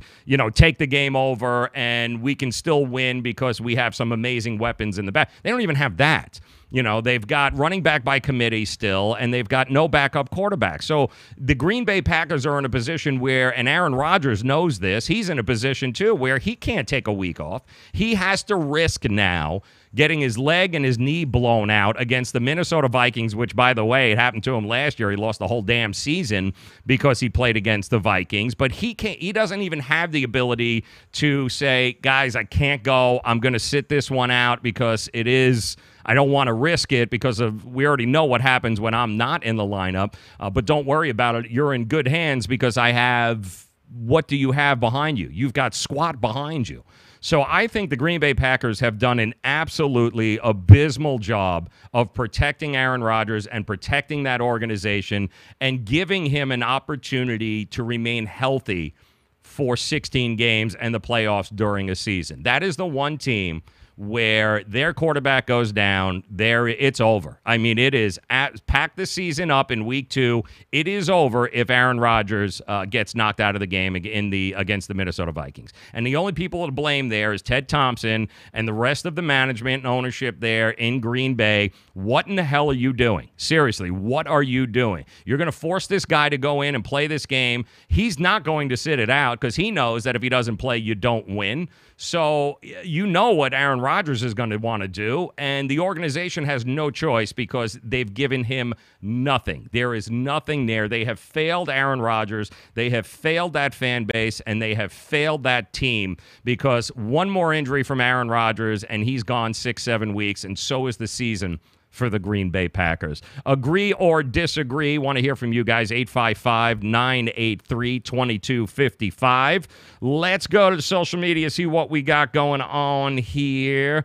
Speaker 1: take the game over, and we can still win because we have some amazing weapons in the back. They don't even have that. They've got running back by committee still, and they've got no backup quarterback. So the Green Bay Packers are in a position where, and Aaron Rodgers knows this, he's in a position too where he can't take a week off. He has to risk now getting his leg and his knee blown out against the Minnesota Vikings, which, by the way, it happened to him last year. He lost the whole damn season because he played against the Vikings. But he doesn't even have the ability to say, guys, I can't go. I'm going to sit this one out because it is I don't want to risk it because we already know what happens when I'm not in the lineup. But don't worry about it. You're in good hands because I have – what do you have behind you? You've got squat behind you. So I think the Green Bay Packers have done an absolutely abysmal job of protecting Aaron Rodgers and protecting that organization and giving him an opportunity to remain healthy for 16 games and the playoffs during a season. That is the one team where their quarterback goes down, it's over. I mean, it is pack the season up in week 2. It is over if Aaron Rodgers gets knocked out of the game against the Minnesota Vikings. And the only people to blame there is Ted Thompson and the rest of the management and ownership there in Green Bay. What in the hell are you doing? Seriously, what are you doing? You're going to force this guy to go in and play this game. He's not going to sit it out because he knows that if he doesn't play, you don't win. So you know what Aaron Rodgers is going to want to do, and the organization has no choice because they've given him nothing. There is nothing there. They have failed Aaron Rodgers. They have failed that fan base, and they have failed that team because one more injury from Aaron Rodgers, and he's gone 6-7 weeks, and so is the season for the Green Bay Packers. Agree or disagree? Want to hear from you guys. 855-983-2255. Let's go to social media, see what we got going on here.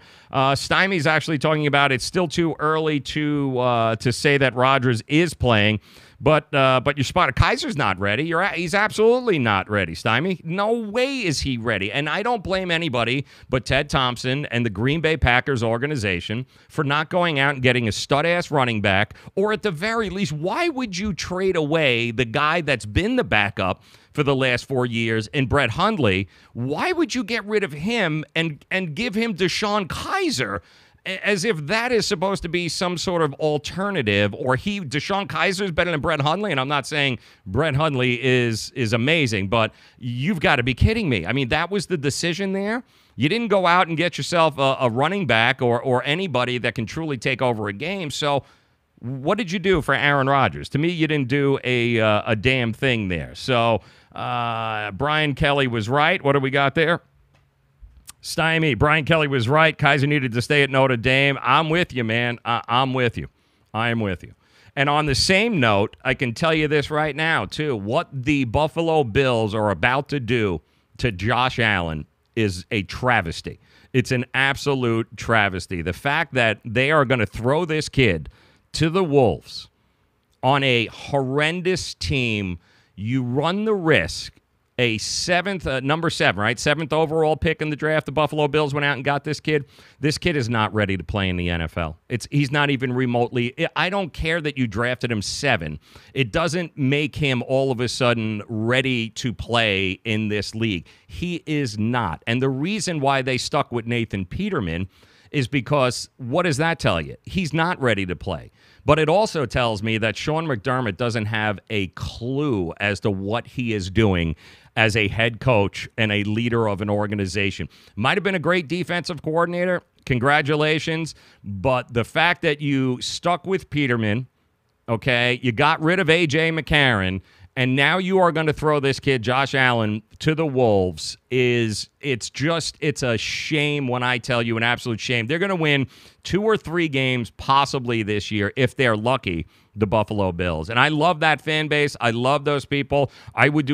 Speaker 1: Stymie's actually talking about it's still too early to say that Rodgers is playing. But you're spotted. Kaiser's not ready. He's absolutely not ready, Stymie. No way is he ready. And I don't blame anybody but Ted Thompson and the Green Bay Packers organization for not going out and getting a stud-ass running back. Or at the very least, why would you trade away the guy that's been the backup for the last 4 years in Brett Hundley? Why would you get rid of him and give him DeShone Kizer? As if that is supposed to be some sort of alternative, or DeShone Kizer is better than Brett Hundley, and I'm not saying Brett Hundley is amazing, but you've got to be kidding me. I mean, that was the decision there. You didn't go out and get yourself a running back or anybody that can truly take over a game. So what did you do for Aaron Rodgers? To me, you didn't do a damn thing there. So Brian Kelly was right. What do we got there? Stymie, Brian Kelly was right. Kizer needed to stay at Notre Dame. I'm with you, man. I'm with you. I am with you. And on the same note, I can tell you this right now, too. What the Buffalo Bills are about to do to Josh Allen is a travesty. It's an absolute travesty. The fact that they are going to throw this kid to the Wolves on a horrendous team, you run the risk. A number 7, right? 7th overall pick in the draft. The Buffalo Bills went out and got this kid. This kid is not ready to play in the NFL. He's not even remotely. I don't care that you drafted him 7. It doesn't make him all of a sudden ready to play in this league. He is not. And the reason why they stuck with Nathan Peterman is because what does that tell you? He's not ready to play. But it also tells me that Sean McDermott doesn't have a clue as to what he is doing as a head coach and a leader of an organization. Might have been a great defensive coordinator. Congratulations. But the fact that you stuck with Peterman, okay, you got rid of A.J. McCarron, and now you are going to throw this kid, Josh Allen, to the Wolves it's a shame when I tell you, an absolute shame. They're going to win 2 or 3 games possibly this year if they're lucky, the Buffalo Bills. And I love that fan base. I love those people. I would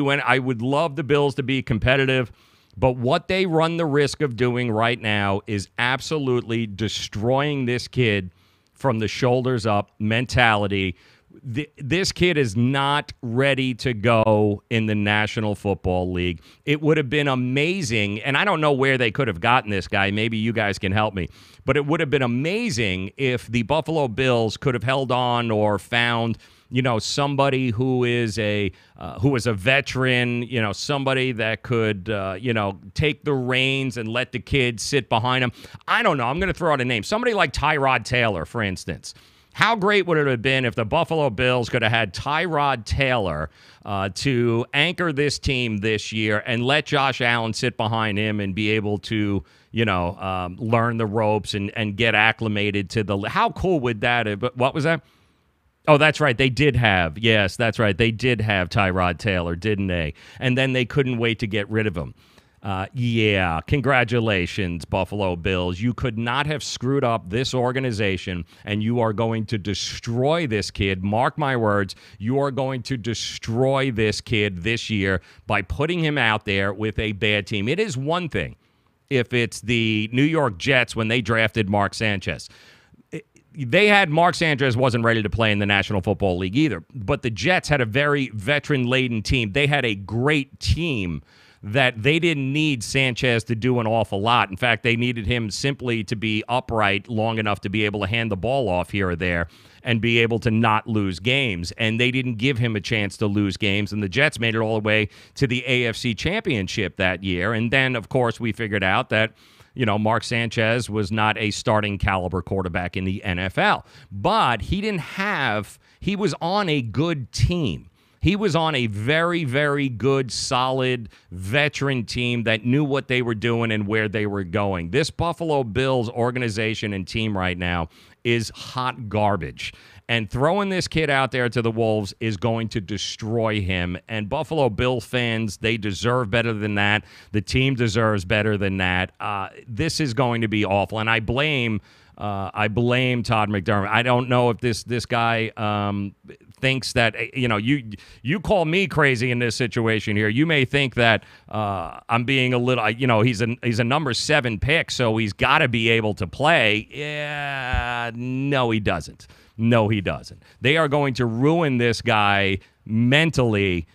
Speaker 1: love the Bills to be competitive. But what they run the risk of doing right now is absolutely destroying this kid from the shoulders up mentality. This kid is not ready to go in the National Football League. It would have been amazing, and I don't know where they could have gotten this guy. Maybe you guys can help me. But it would have been amazing if the Buffalo Bills could have held on or found, somebody who is a veteran, somebody that could, take the reins and let the kid sit behind him. I don't know. I'm going to throw out a name. Somebody like Tyrod Taylor, for instance. How great would it have been if the Buffalo Bills could have had Tyrod Taylor to anchor this team this year and let Josh Allen sit behind him and be able to, learn the ropes and get acclimated to the – how cool would that have – what was that? Oh, that's right. They did have – yes, that's right. They did have Tyrod Taylor, didn't they? And then they couldn't wait to get rid of him. Yeah, congratulations, Buffalo Bills. You could not have screwed up this organization, and you are going to destroy this kid. Mark my words, you are going to destroy this kid this year by putting him out there with a bad team. It is one thing if it's the New York Jets when they drafted Mark Sanchez. They had Mark Sanchez wasn't ready to play in the National Football League either, but the Jets had a very veteran-laden team. They had a great team that they didn't need Sanchez to do an awful lot. In fact, they needed him simply to be upright long enough to be able to hand the ball off here or there and be able to not lose games. And they didn't give him a chance to lose games, and the Jets made it all the way to the AFC Championship that year. And then, of course, we figured out that Mark Sanchez was not a starting caliber quarterback in the NFL. But he was on a good team. He was on a very, very good, solid veteran team that knew what they were doing and where they were going. This Buffalo Bills organization and team right now is hot garbage. And throwing this kid out there to the Wolves is going to destroy him. And Buffalo Bills fans, they deserve better than that. The team deserves better than that. This is going to be awful. And I blame Todd McDermott. I don't know if this guy thinks that, you call me crazy in this situation here. You may think that I'm being a little, he's a number 7 pick, so he's got to be able to play. Yeah, no, he doesn't. No, he doesn't. They are going to ruin this guy mentally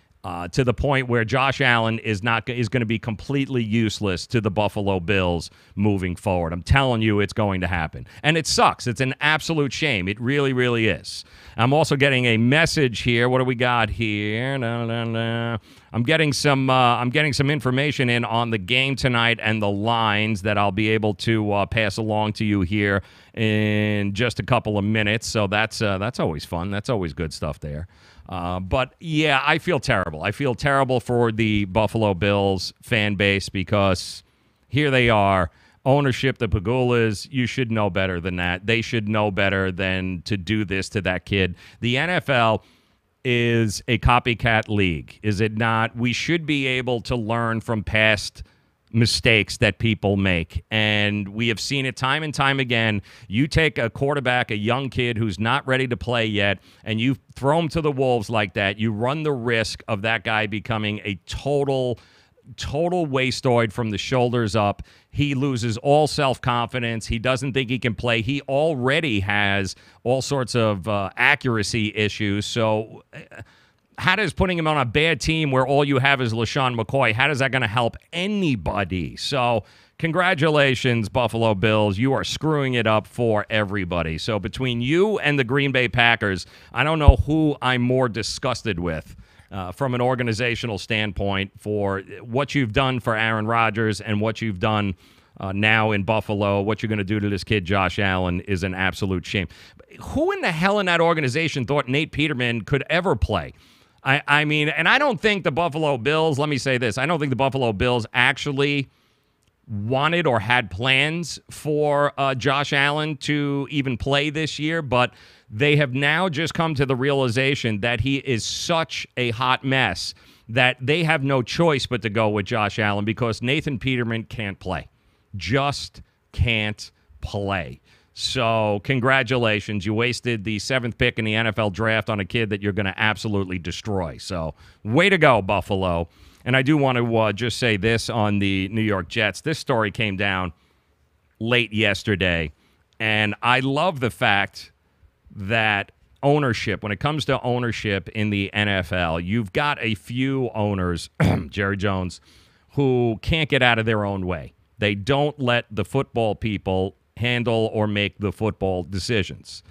Speaker 1: to the point where Josh Allen is going to be completely useless to the Buffalo Bills moving forward. I'm telling you, it's going to happen, and it sucks. It's an absolute shame. It really, really is. I'm also getting a message here. What do we got here? I'm getting some information in on the game tonight and the lines that I'll be able to pass along to you here in just a couple of minutes. So that's always fun. That's always good stuff there. But yeah, I feel terrible. I feel terrible for the Buffalo Bills fan base because here they are. Ownership, the Pagulas, you should know better than that. They should know better than to do this to that kid. The NFL is a copycat league, is it not? We should be able to learn from past mistakes that people make, and we have seen it time and time again. You take a quarterback, a young kid who's not ready to play yet, and you throw him to the Wolves like that, you run the risk of that guy becoming a total wastoid from the shoulders up. He loses all self-confidence. He doesn't think he can play. He already has all sorts of accuracy issues. So how does putting him on a bad team where all you have is LaShawn McCoy, how is that going to help anybody? So congratulations, Buffalo Bills. You are screwing it up for everybody. So between you and the Green Bay Packers, I don't know who I'm more disgusted with from an organizational standpoint for what you've done for Aaron Rodgers and what you've done now in Buffalo. What you're going to do to this kid, Josh Allen, is an absolute shame. Who in the hell in that organization thought Nate Peterman could ever play? I mean, and I don't think the Buffalo Bills, let me say this, I don't think the Buffalo Bills actually wanted or had plans for Josh Allen to even play this year, but they have now just come to the realization that he is such a hot mess that they have no choice but to go with Josh Allen because Nathan Peterman can't play. Just can't play. So congratulations. You wasted the 7th pick in the NFL draft on a kid that you're going to absolutely destroy. So way to go, Buffalo. And I do want to just say this on the New York Jets. This story came down late yesterday, and I love the fact that ownership, when it comes to ownership in the NFL, you've got a few owners, Jerry Jones, who can't get out of their own way. They don't let the football people handle or make the football decisions.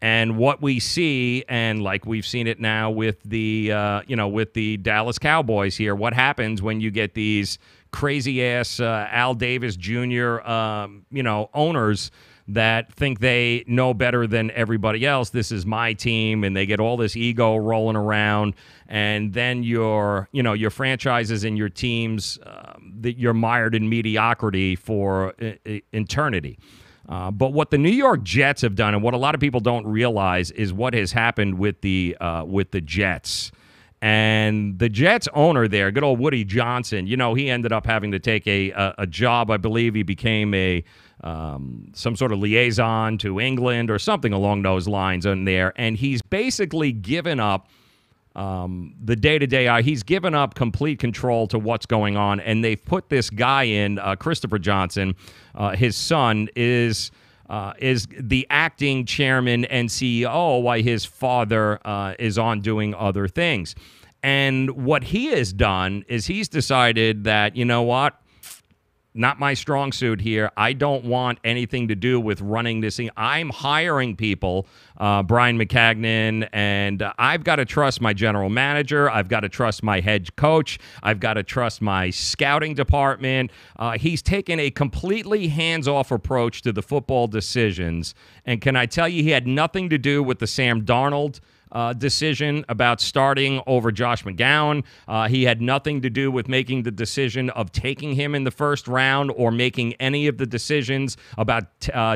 Speaker 1: And what we see, and like we've seen it now with the with the Dallas Cowboys here, what happens when you get these crazy ass Al Davis Jr. Owners that think they know better than everybody else. This is my team, and they get all this ego rolling around, and then your franchises and your teams that you're mired in mediocrity for eternity. But what the New York Jets have done, and what a lot of people don't realize, is what has happened with the Jets. And the Jets owner there, good old Woody Johnson, he ended up having to take a job. I believe he became some sort of liaison to England or something along those lines in there. And he's basically given up the day-to-day. He's given up complete control to what's going on. And they've put this guy in, Christopher Johnson. His son is the acting chairman and CEO while his father is on doing other things. And what he has done is he's decided that, you know what? Not my strong suit here. I don't want anything to do with running this thing. I'm hiring people, Brian McCagnon, and I've got to trust my general manager. I've got to trust my head coach. I've got to trust my scouting department. He's taken a completely hands-off approach to the football decisions. And can I tell you, he had nothing to do with the Sam Darnold decision about starting over Josh McGowan. He had nothing to do with making the decision of taking him in the first round or making any of the decisions about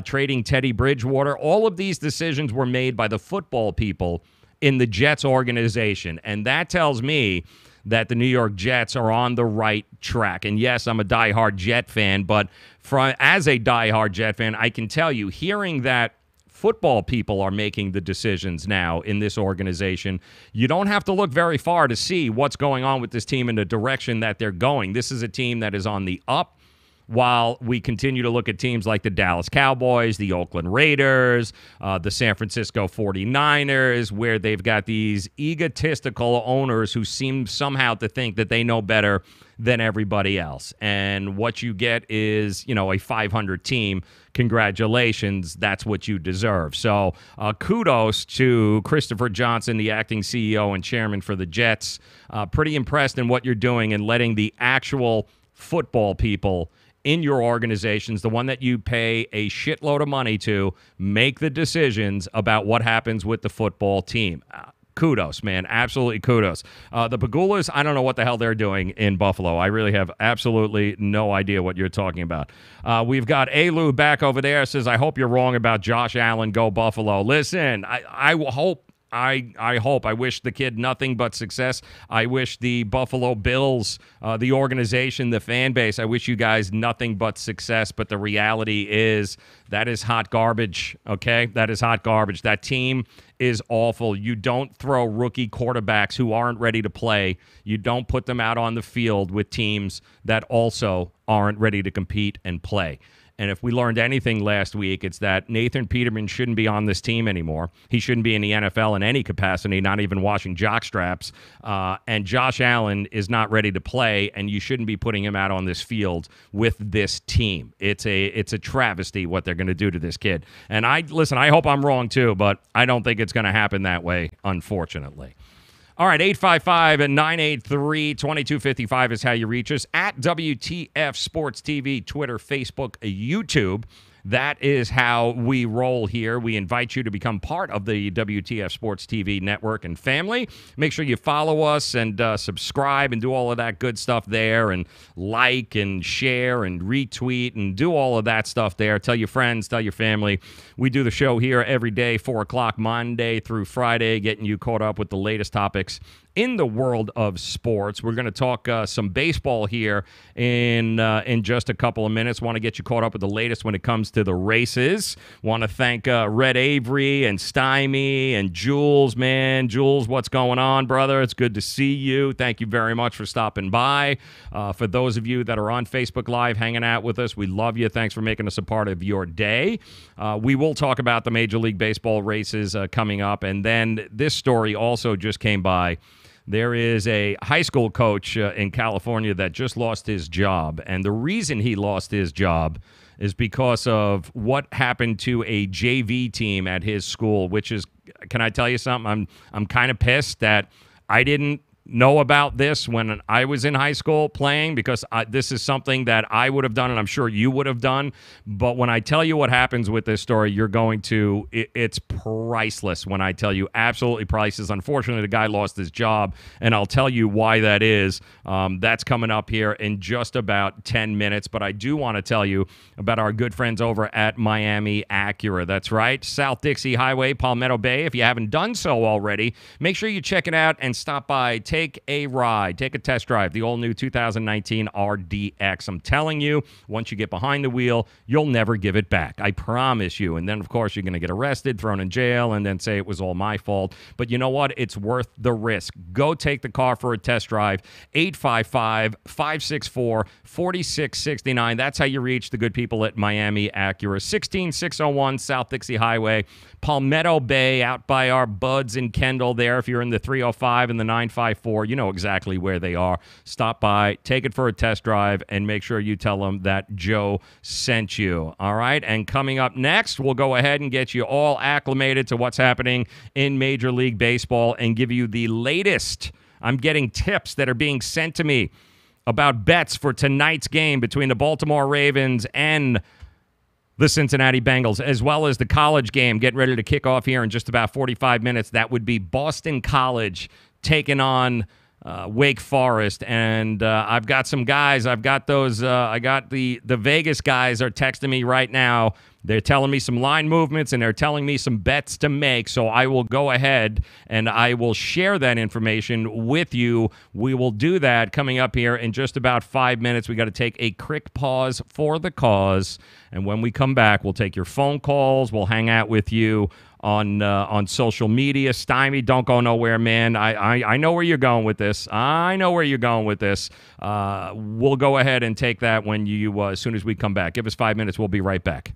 Speaker 1: trading Teddy Bridgewater. All of these decisions were made by the football people in the Jets organization. And that tells me that the New York Jets are on the right track. And yes, I'm a diehard Jet fan, but as a diehard Jet fan, I can tell you, hearing that football people are making the decisions now in this organization, you don't have to look very far to see what's going on with this team and the direction that they're going. This is a team that is on the up, while we continue to look at teams like the Dallas Cowboys, the Oakland Raiders, the San Francisco 49ers, where they've got these egotistical owners who seem somehow to think that they know better than everybody else. And what you get is, a 500 team. Congratulations, that's what you deserve. So kudos to Christopher Johnson, the acting CEO and chairman for the Jets. Pretty impressed in what you're doing and letting the actual football people in your organizations, the one that you pay a shitload of money to, make the decisions about what happens with the football team. Kudos, man. Absolutely kudos. The Pagulas, I don't know what the hell they're doing in Buffalo. I really have absolutely no idea what you're talking about. We've got Alu back over there. Says, I hope you're wrong about Josh Allen. Go Buffalo. Listen, I hope. I wish the kid nothing but success. I wish the Buffalo Bills, the organization, the fan base, I wish you guys nothing but success. But the reality is that is hot garbage, okay? That is hot garbage. That team is awful. You don't throw rookie quarterbacks who aren't ready to play. You don't put them out on the field with teams that also aren't ready to compete and play. And if we learned anything last week, it's that Nathan Peterman shouldn't be on this team anymore. He shouldn't be in the NFL in any capacity, not even washing jockstraps. And Josh Allen is not ready to play, and you shouldn't be putting him out on this field with this team. It's a travesty what they're going to do to this kid. And I hope I'm wrong too, but I don't think it's going to happen that way, unfortunately. All right, 855-983-2255 is how you reach us. At WTF Sports TV, Twitter, Facebook, YouTube. That is how we roll here. We invite you to become part of the WTF Sports TV network and family. Make sure you follow us and subscribe and do all of that good stuff there, and like and share and retweet and do all of that stuff there. Tell your friends, tell your family. We do the show here every day, 4 o'clock, Monday through Friday, getting you caught up with the latest topics in the world of sports. We're going to talk some baseball here in just a couple of minutes. Want to get you caught up with the latest when it comes to the races. Want to thank Red Avery and Stymie and Jules, man. Jules, what's going on, brother? It's good to see you. Thank you very much for stopping by. For those of you that are on Facebook Live hanging out with us, we love you. Thanks for making us a part of your day. We will talk about the Major League Baseball races coming up. And then this story also just came by. There is a high school coach in California that just lost his job. And the reason he lost his job is because of what happened to a JV team at his school, which is, can I tell you something? I'm kind of pissed that I didn't know about this when I was in high school playing, because this is something that I would have done, and I'm sure you would have done. But when I tell you what happens with this story, you're going to, it's priceless when I tell you, absolutely priceless. Unfortunately, the guy lost his job, and I'll tell you why that is. That's coming up here in just about 10 minutes. But I do want to tell you about our good friends over at Miami Acura. That's right, South Dixie Highway, Palmetto Bay. If you haven't done so already, make sure you check it out and stop by. take a ride, take a test drive, the all-new 2019 RDX. I'm telling you, once you get behind the wheel, you'll never give it back. I promise you. And then, of course, you're going to get arrested, thrown in jail, and then say it was all my fault. But you know what? It's worth the risk. Go take the car for a test drive. 855-564-4669. That's how you reach the good people at Miami Acura. 16601 South Dixie Highway, Palmetto Bay, out by our buds in Kendall there. If you're in the 305 and the 954, you know exactly where they are. Stop by, take it for a test drive, and make sure you tell them that Joe sent you. All right? And coming up next, we'll go ahead and get you all acclimated to what's happening in Major League Baseball and give you the latest. I'm getting tips that are being sent to me about bets for tonight's game between the Baltimore Ravens and the Cincinnati Bengals, as well as the college game getting ready to kick off here in just about 45 minutes. That would be Boston College taking on Wake Forest. And I've got some guys. I've got those. I got the Vegas guys are texting me right now. They're telling me some line movements, and they're telling me some bets to make. So I will go ahead, and I will share that information with you. We will do that coming up here in just about 5 minutes. We got to take a quick pause for the cause. And when we come back, we'll take your phone calls. We'll hang out with you on social media. Stymie, don't go nowhere, man. I know where you're going with this. I know where you're going with this. We'll go ahead and take that when you as soon as we come back. Give us 5 minutes. We'll be right back.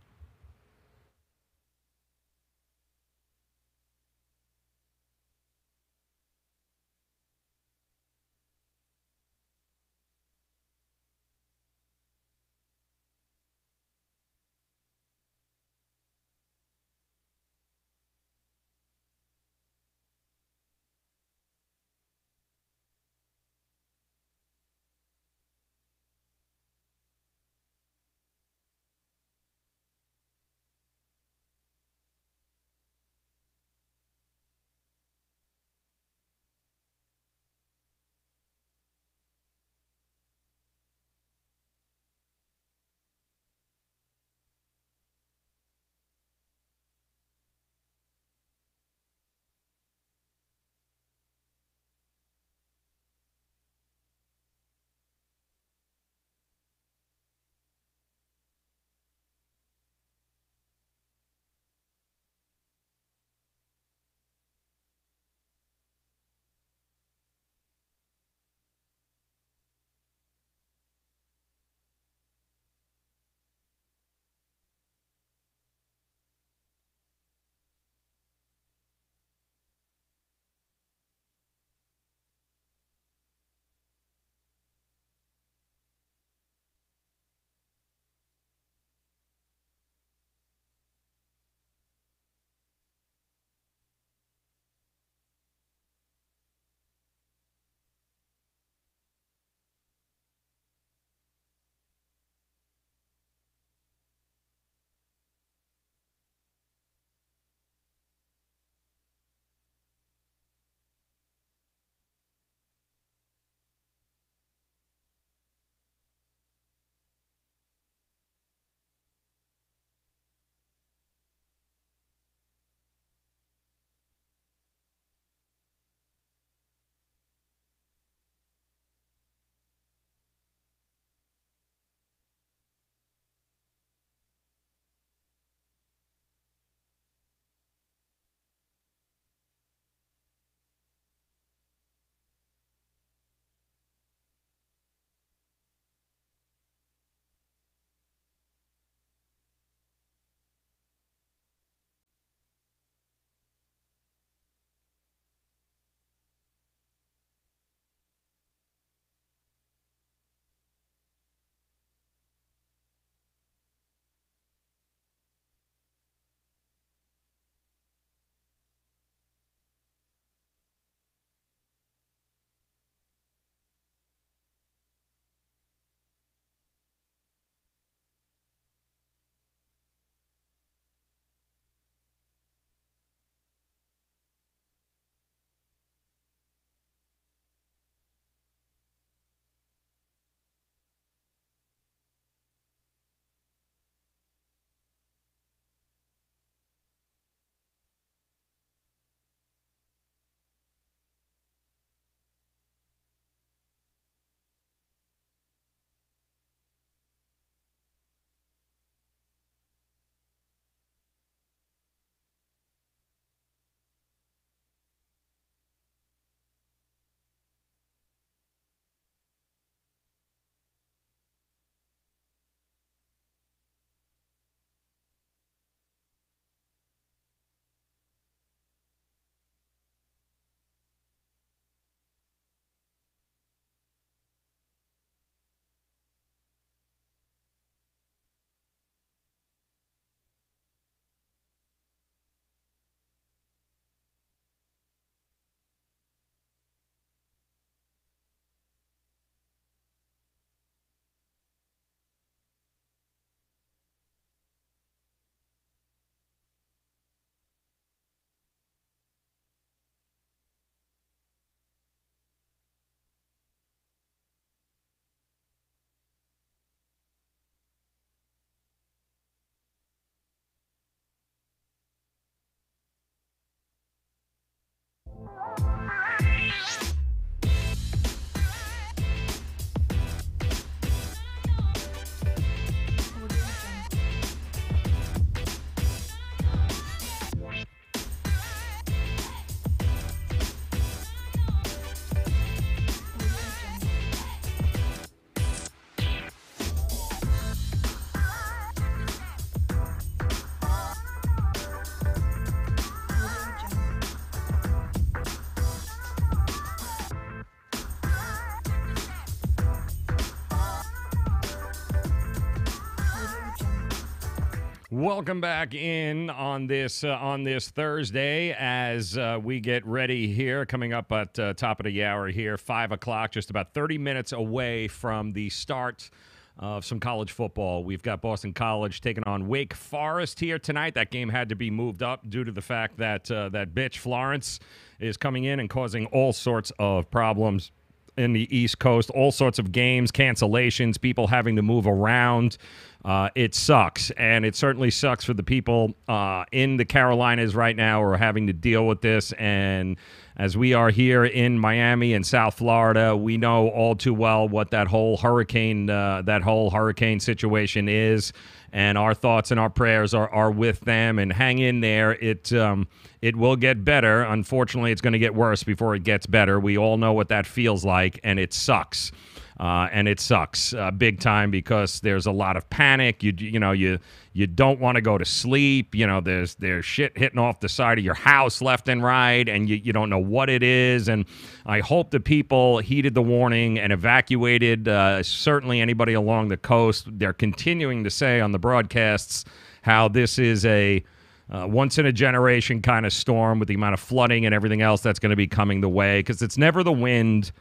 Speaker 1: Welcome back in on this Thursday as we get ready here. Coming up at top of the hour here, 5 o'clock, just about 30 minutes away from the start of some college football. We've got Boston College taking on Wake Forest here tonight. That game had to be moved up due to the fact that that bitch Florence is coming in and causing all sorts of problems in the East Coast, all sorts of games, cancellations, people having to move around. It sucks, and it certainly sucks for the people in the Carolinas right now who are having to deal with this. And as we are here in Miami and South Florida, we know all too well what that whole hurricane situation is. And our thoughts and our prayers are with them. And hang in there. It will get better. Unfortunately, it's going to get worse before it gets better. We all know what that feels like, and it sucks. And it sucks big time because there's a lot of panic. You don't want to go to sleep. You know, there's shit hitting off the side of your house left and right, and you don't know what it is. And I hope the people heeded the warning and evacuated. Certainly anybody along the coast. They're continuing to say on the broadcasts how this is a once-in-a-generation kind of storm with the amount of flooding and everything else that's going to be coming the way, because it's never the wind.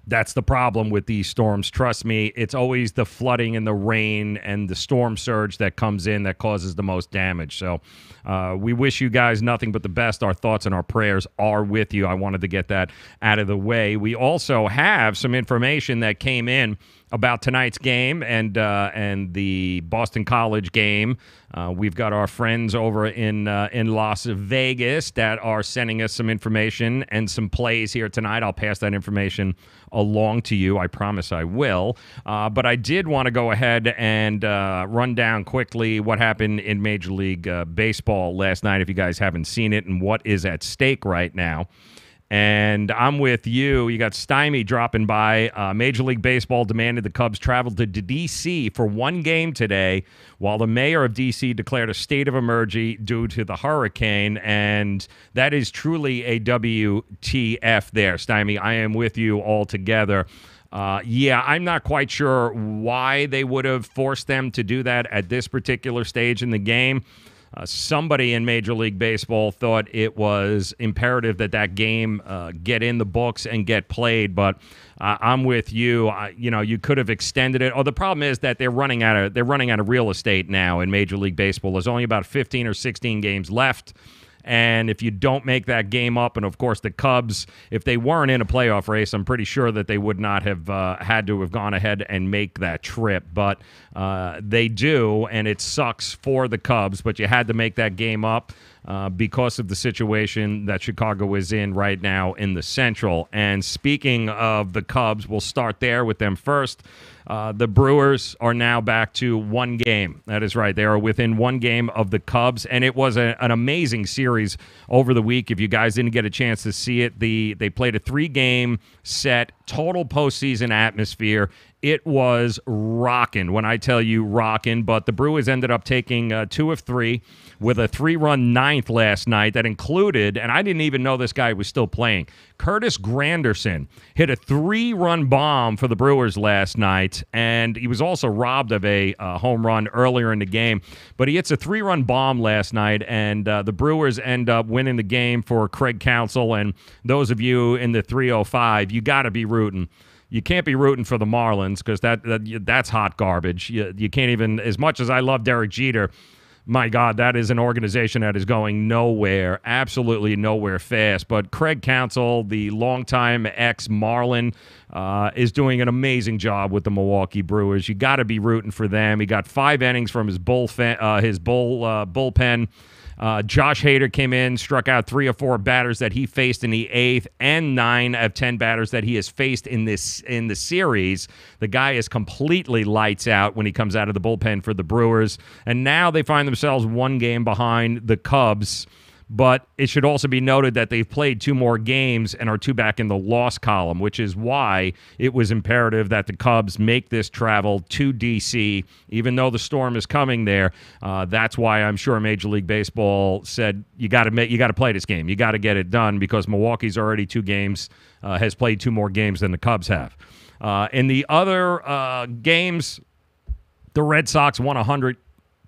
Speaker 1: That's the problem with these storms. Trust me, it's always the flooding and the rain and the storm surge that comes in that causes the most damage. So we wish you guys nothing but the best. Our thoughts and our prayers are with you. I wanted to get that out of the way. We also have some information that came in about tonight's game and the Boston College game. We've got our friends over in Las Vegas that are sending us some information and some plays here tonight. I'll pass that information along to you. I promise I will. But I did want to go ahead and run down quickly what happened in Major League Baseball last night, if you guys haven't seen it, and what is at stake right now. And I'm with you. You got Stymie dropping by. Major League Baseball demanded the Cubs travel to D.C. for one game today, while the mayor of D.C. declared a state of emergency due to the hurricane. And that is truly a WTF there, Stymie. I am with you altogether. Yeah, I'm not quite sure why they would have forced them to do that at this particular stage in the game. Somebody in Major League Baseball thought it was imperative that that game get in the books and get played, but I'm with you. You could have extended it. Oh, the problem is that they're running out of real estate now in Major League Baseball. There's only about 15 or 16 games left. And if you don't make that game up, and of course the Cubs, if they weren't in a playoff race, I'm pretty sure that they would not have had to have gone ahead and make that trip. But they do, and it sucks for the Cubs, but you had to make that game up because of the situation that Chicago is in right now in the Central. And speaking of the Cubs, we'll start there with them first. The Brewers are now back to one game. That is right. They are within one game of the Cubs, and it was an amazing series over the week. If you guys didn't get a chance to see it, they played a 3-game set, total postseason atmosphere. It was rocking, when I tell you rocking, but the Brewers ended up taking 2 of 3 with a 3-run ninth last night that included, and I didn't even know this guy was still playing, Curtis Granderson hit a 3-run bomb for the Brewers last night, and he was also robbed of a home run earlier in the game, but he hits a 3-run bomb last night, and the Brewers end up winning the game for Craig Counsell. And those of you in the 305, you got to be rooting. You can't be rooting for the Marlins because that's hot garbage. You can't even, as much as I love Derek Jeter, my God, that is an organization that is going nowhere, absolutely nowhere fast. But Craig Counsell, the longtime ex-Marlin, is doing an amazing job with the Milwaukee Brewers. You got to be rooting for them. He got 5 innings from his bullpen. Josh Hader came in, struck out 3 or 4 batters that he faced in the 8th, and 9 of 10 batters that he has faced in the series. The guy is completely lights out when he comes out of the bullpen for the Brewers, and now they find themselves one game behind the Cubs. But it should also be noted that they've played 2 more games and are 2 back in the loss column, which is why it was imperative that the Cubs make this travel to D.C., even though the storm is coming there. That's why I'm sure Major League Baseball said, you got to play this game. You got to get it done because Milwaukee's already 2 games, has played 2 more games than the Cubs have. In the other games, the Red Sox won 100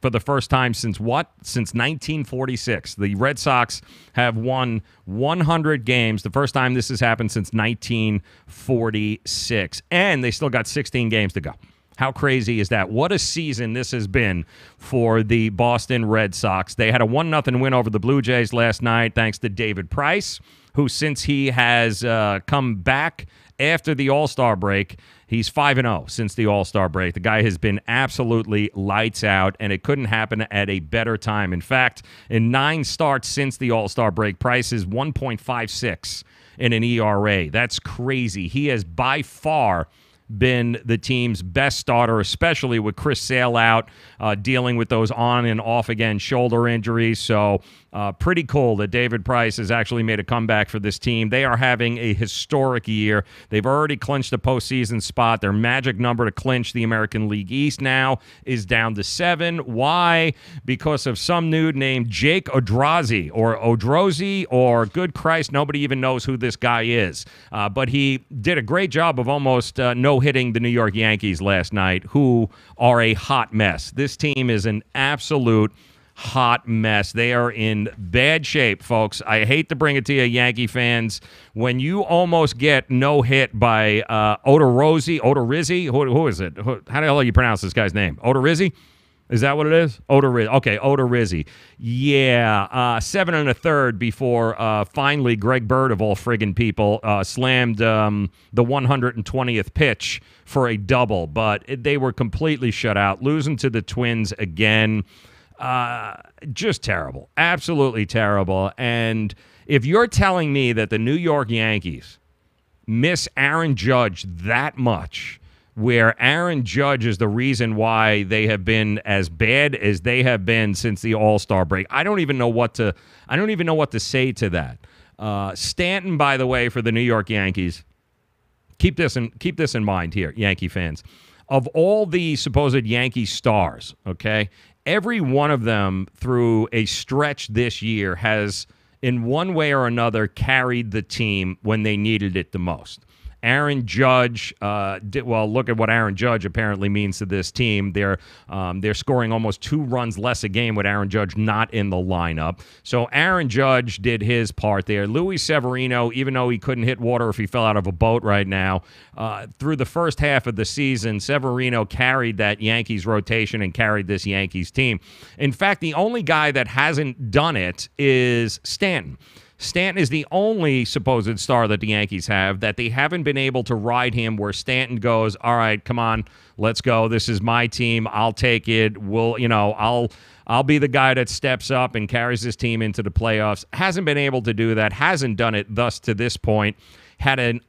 Speaker 1: for for the first time since what? Since 1946. The Red Sox have won 100 games. The first time this has happened since 1946. And they still got 16 games to go. How crazy is that? What a season this has been for the Boston Red Sox. They had a 1-0 win over the Blue Jays last night thanks to David Price, who since he has come back after the All-Star break, he's 5-0 since the All-Star break. The guy has been absolutely lights out, and it couldn't happen at a better time. In fact, in 9 starts since the All-Star break, Price is 1.56 in an ERA. That's crazy. He has by far been the team's best starter, especially with Chris Sale out, dealing with those on and off again shoulder injuries. So pretty cool that David Price has actually made a comeback for this team. They are having a historic year. They've already clinched a postseason spot. Their magic number to clinch the American League East now is down to 7. Why? Because of some dude named Jake Odorizzi or good Christ, nobody even knows who this guy is. But he did a great job of almost no-hitting the New York Yankees last night, who are a hot mess. This team is an absolute hot mess. They are in bad shape, folks. I hate to bring it to you, Yankee fans. When you almost get no hit by Odorizzi, who is it? How the hell do you pronounce this guy's name? Odorizzi? Is that what it is? Odorizzi. Okay, Odorizzi. Yeah, 7 1/3 before finally Greg Bird, of all friggin' people, slammed the 120th pitch for a double. But they were completely shut out, losing to the Twins again. Just terrible. Absolutely terrible. And if you're telling me that the New York Yankees miss Aaron Judge that much, where Aaron Judge is the reason why they have been as bad as they have been since the All-Star break, I don't even know what to say to that. Stanton, by the way, for the New York Yankees, keep this in mind here, Yankee fans. Of all the supposed Yankee stars, okay, every one of them through a stretch this year has, in one way or another, carried the team when they needed it the most. Aaron Judge, look at what Aaron Judge apparently means to this team. They're scoring almost 2 runs less a game with Aaron Judge not in the lineup. So Aaron Judge did his part there. Luis Severino, even though he couldn't hit water if he fell out of a boat right now, through the first half of the season, Severino carried that Yankees rotation and carried this Yankees team. In fact, the only guy that hasn't done it is Stanton. Stanton is the only supposed star that the Yankees have that they haven't been able to ride him where Stanton goes, all right, come on, let's go. This is my team. I'll take it. I'll be the guy that steps up and carries this team into the playoffs. Hasn't been able to do that. Hasn't done it thus to this point. Had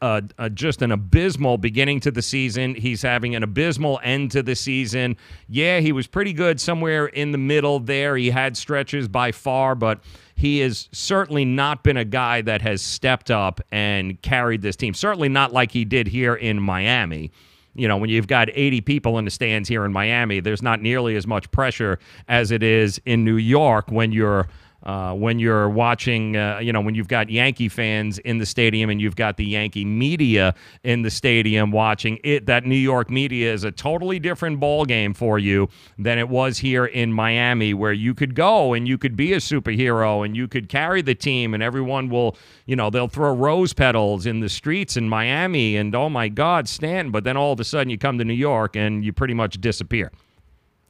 Speaker 1: just an abysmal beginning to the season. He's having an abysmal end to the season. Yeah, he was pretty good somewhere in the middle there. He had stretches by far, but he has certainly not been a guy that has stepped up and carried this team. Certainly not like he did here in Miami. You know, when you've got 80 people in the stands here in Miami, there's not nearly as much pressure as it is in New York when you're watching, when you've got Yankee fans in the stadium and you've got the Yankee media in the stadium watching it. That New York media is a totally different ball game for you than it was here in Miami, where you could go and you could be a superhero and you could carry the team and everyone will, they'll throw rose petals in the streets in Miami and, oh my God, Stanton. But then all of a sudden you come to New York and you pretty much disappear.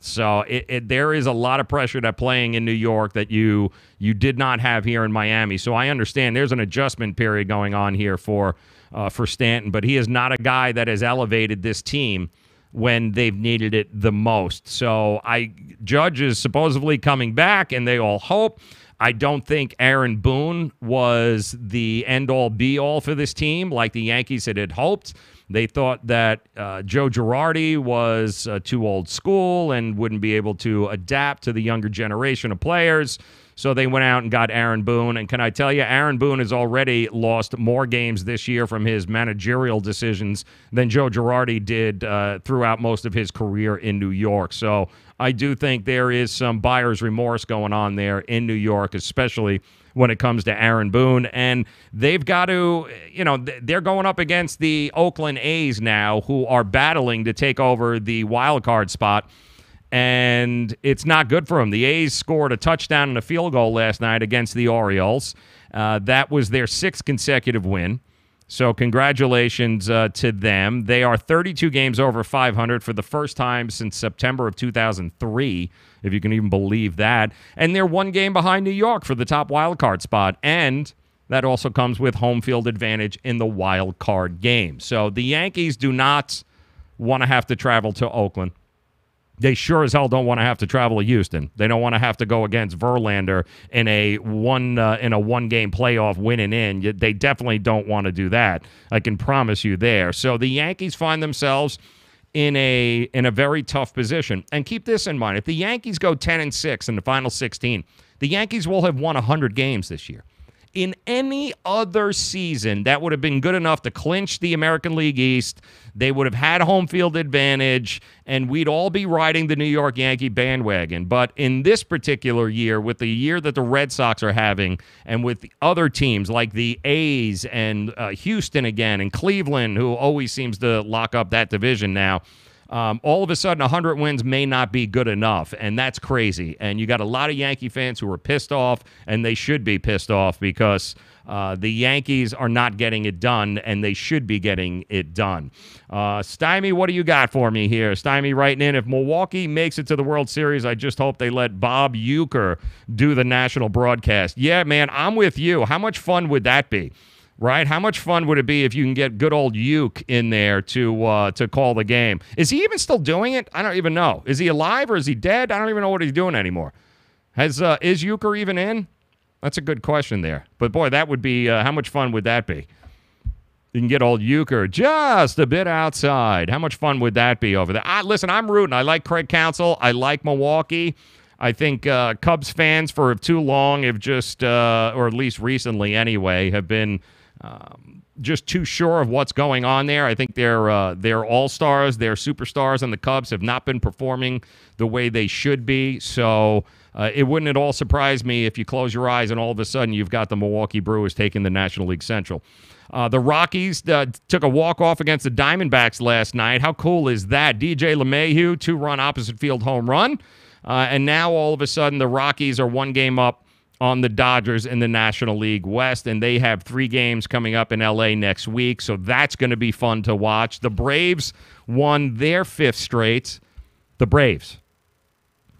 Speaker 1: So there is a lot of pressure that playing in New York that you did not have here in Miami. So I understand there's an adjustment period going on here for Stanton, but he is not a guy that has elevated this team when they've needed it the most. So Judge is supposedly coming back, and they all hope. I don't think Aaron Boone was the end-all, be-all for this team like the Yankees had hoped. They thought that Joe Girardi was too old school and wouldn't be able to adapt to the younger generation of players. So they went out and got Aaron Boone. And can I tell you, Aaron Boone has already lost more games this year from his managerial decisions than Joe Girardi did throughout most of his career in New York. So I do think there is some buyer's remorse going on there in New York, especially when it comes to Aaron Boone. And they've got to, they're going up against the Oakland A's now, who are battling to take over the wild card spot. and it's not good for them. The A's scored a touchdown and a field goal last night against the Orioles. That was their 6th consecutive win. So congratulations to them. They are 32 games over 500 for the first time since September of 2003, if you can even believe that. And they're 1 game behind New York for the top wild card spot. And that also comes with home field advantage in the wild card game. So the Yankees do not want to have to travel to Oakland. They sure as hell don't want to have to travel to Houston. They don't want to have to go against Verlander in a one-game playoff winning in. They definitely don't want to do that. I can promise you there. So the Yankees find themselves in a very tough position. And keep this in mind. If the Yankees go 10-6 in the final 16, the Yankees will have won 100 games this year. In any other season, that would have been good enough to clinch the American League East. They would have had home field advantage, and we'd all be riding the New York Yankee bandwagon. But in this particular year, with the year that the Red Sox are having, and with the other teams like the A's and Houston again, and Cleveland, who always seems to lock up that division now, all of a sudden 100 wins may not be good enough, and that's crazy. And you got a lot of Yankee fans who are pissed off, and they should be pissed off because the Yankees are not getting it done, and they should be getting it done. Stymie, what do you got for me here? Stymie writing in, if Milwaukee makes it to the World Series, I just hope they let Bob Uecker do the national broadcast. Yeah, man, I'm with you. How much fun would that be? Right? How much fun would it be if you can get good old Uke in there to call the game? Is he even still doing it? I don't even know. Is he alive or is he dead? I don't even know what he's doing anymore. Is Uecker even in? That's a good question there. But, boy, that would be how much fun would that be? You can get old Uecker just a bit outside. How much fun would that be over there? Listen, I'm rooting. I like Craig Counsell. I like Milwaukee. I think Cubs fans for too long have just, or at least recently anyway, have been just too sure of what's going on there. I think they're all-stars, they're superstars, and the Cubs have not been performing the way they should be. So it wouldn't at all surprise me if you close your eyes and all of a sudden you've got the Milwaukee Brewers taking the National League Central. The Rockies took a walk-off against the Diamondbacks last night. How cool is that? DJ LeMahieu, 2-run opposite field home run. And now all of a sudden the Rockies are 1 game up on the Dodgers in the National League West, and they have 3 games coming up in L.A. next week, so that's going to be fun to watch. The Braves won their 5th straight. The Braves.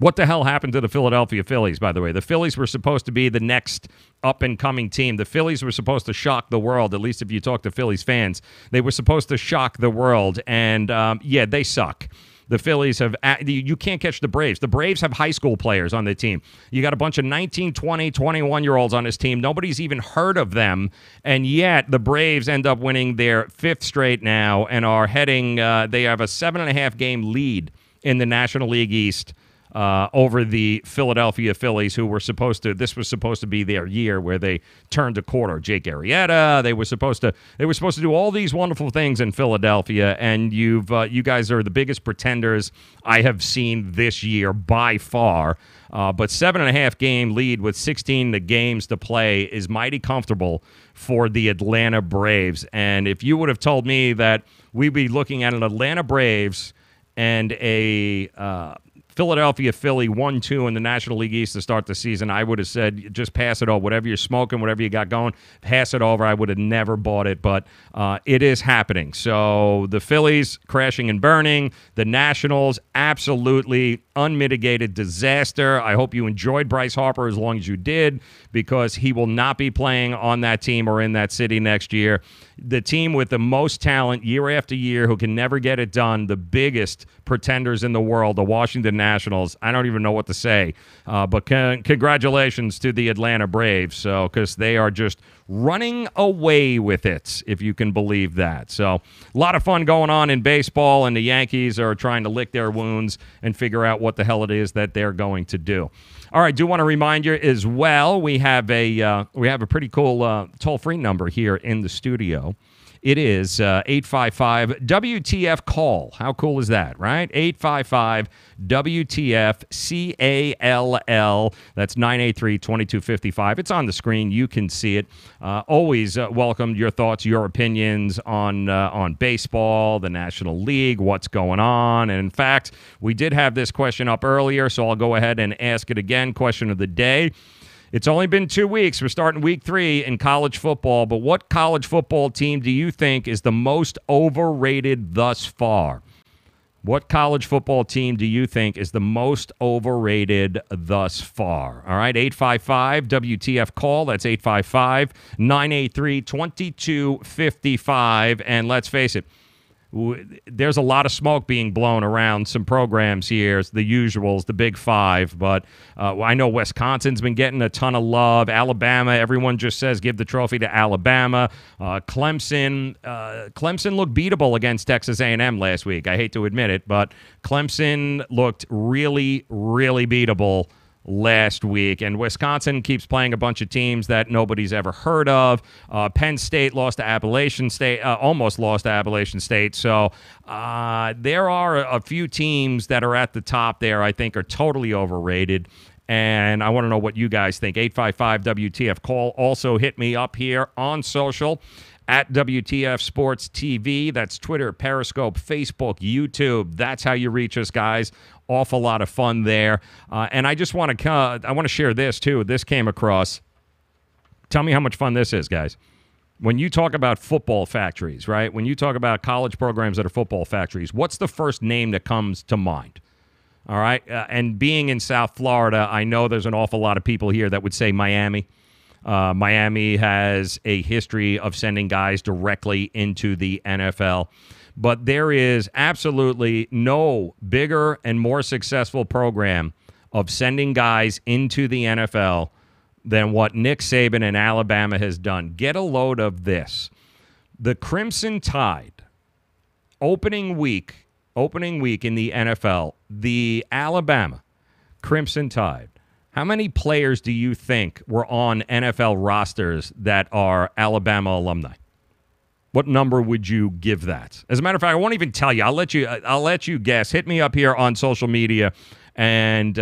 Speaker 1: What the hell happened to the Philadelphia Phillies, by the way? The Phillies were supposed to be the next up-and-coming team. The Phillies were supposed to shock the world, at least if you talk to Phillies fans. They were supposed to shock the world, and, yeah, they suck. The Phillies have – you can't catch the Braves. The Braves have high school players on the team. You got a bunch of 19, 20, 21-year-olds on this team. Nobody's even heard of them, and yet the Braves end up winning their 5th straight now and are heading they have a 7.5-game lead in the National League East over the Philadelphia Phillies, who were supposed to. This was supposed to be their year where they turned a quarter. Jake Arrieta. They were supposed to do all these wonderful things in Philadelphia, and you guys are the biggest pretenders I have seen this year by far. But 7.5-game lead with 16 games to play is mighty comfortable for the Atlanta Braves. And if you would have told me that we'd be looking at an Atlanta Braves and a Philadelphia Philly 1-2 in the National League East to start the season, I would have said just pass it over. Whatever you're smoking, whatever you got going, pass it over. I would have never bought it, but it is happening. So the Phillies crashing and burning. The Nationals, absolutely unmitigated disaster. I hope you enjoyed Bryce Harper as long as you did, because he will not be playing on that team or in that city next year. The team with the most talent year after year who can never get it done, the biggest pretenders in the world, the Washington Nationals. I don't even know what to say, but congratulations to the Atlanta Braves, because they are just running away with it, if you can believe that. So a lot of fun going on in baseball, and the Yankees are trying to lick their wounds and figure out what the hell it is that they're going to do. All right, do want to remind you as well, we have a pretty cool toll-free number here in the studio. It is 855 WTF call. How cool is that, right? 855 WTF CALL. That's 983-2255. It's on the screen. You can see it. Always welcome your thoughts, your opinions on baseball, the National League, what's going on. And in fact, we did have this question up earlier, so I'll go ahead and ask it again. Question of the day. It's only been 2 weeks. We're starting week 3 in college football, but what college football team do you think is the most overrated thus far? What college football team do you think is the most overrated thus far? All right, 855-WTF call. That's 855-983-2255. And let's face it, there's a lot of smoke being blown around some programs here, the usuals, the Big Five. But I know Wisconsin's been getting a ton of love. Alabama, everyone just says give the trophy to Alabama. Clemson looked beatable against Texas A&M last week. I hate to admit it, but Clemson looked really, really beatable last week, and Wisconsin keeps playing a bunch of teams that nobody's ever heard of. Penn State lost to Appalachian State, almost lost to Appalachian State. So there are a few teams that are at the top there I think are totally overrated, and I want to know what you guys think. 855-WTF call. Also hit me up here on social at WTF Sports TV. That's Twitter, Periscope, Facebook, YouTube. That's how you reach us, guys. Awful lot of fun there. And I just want to share this, too. This came across. Tell me how much fun this is, guys. When you talk about football factories, right? When you talk about college programs that are football factories, what's the first name that comes to mind? All right? And being in South Florida, I know there's an awful lot of people here that would say Miami. Miami has a history of sending guys directly into the NFL. But there is absolutely no bigger and more successful program of sending guys into the NFL than what Nick Saban and Alabama has done. Get a load of this. The Crimson Tide, opening week in the NFL, the Alabama Crimson Tide. How many players do you think were on NFL rosters that are Alabama alumni? What number would you give that? As a matter of fact, I won't even tell you. I'll let you guess. Hit me up here on social media and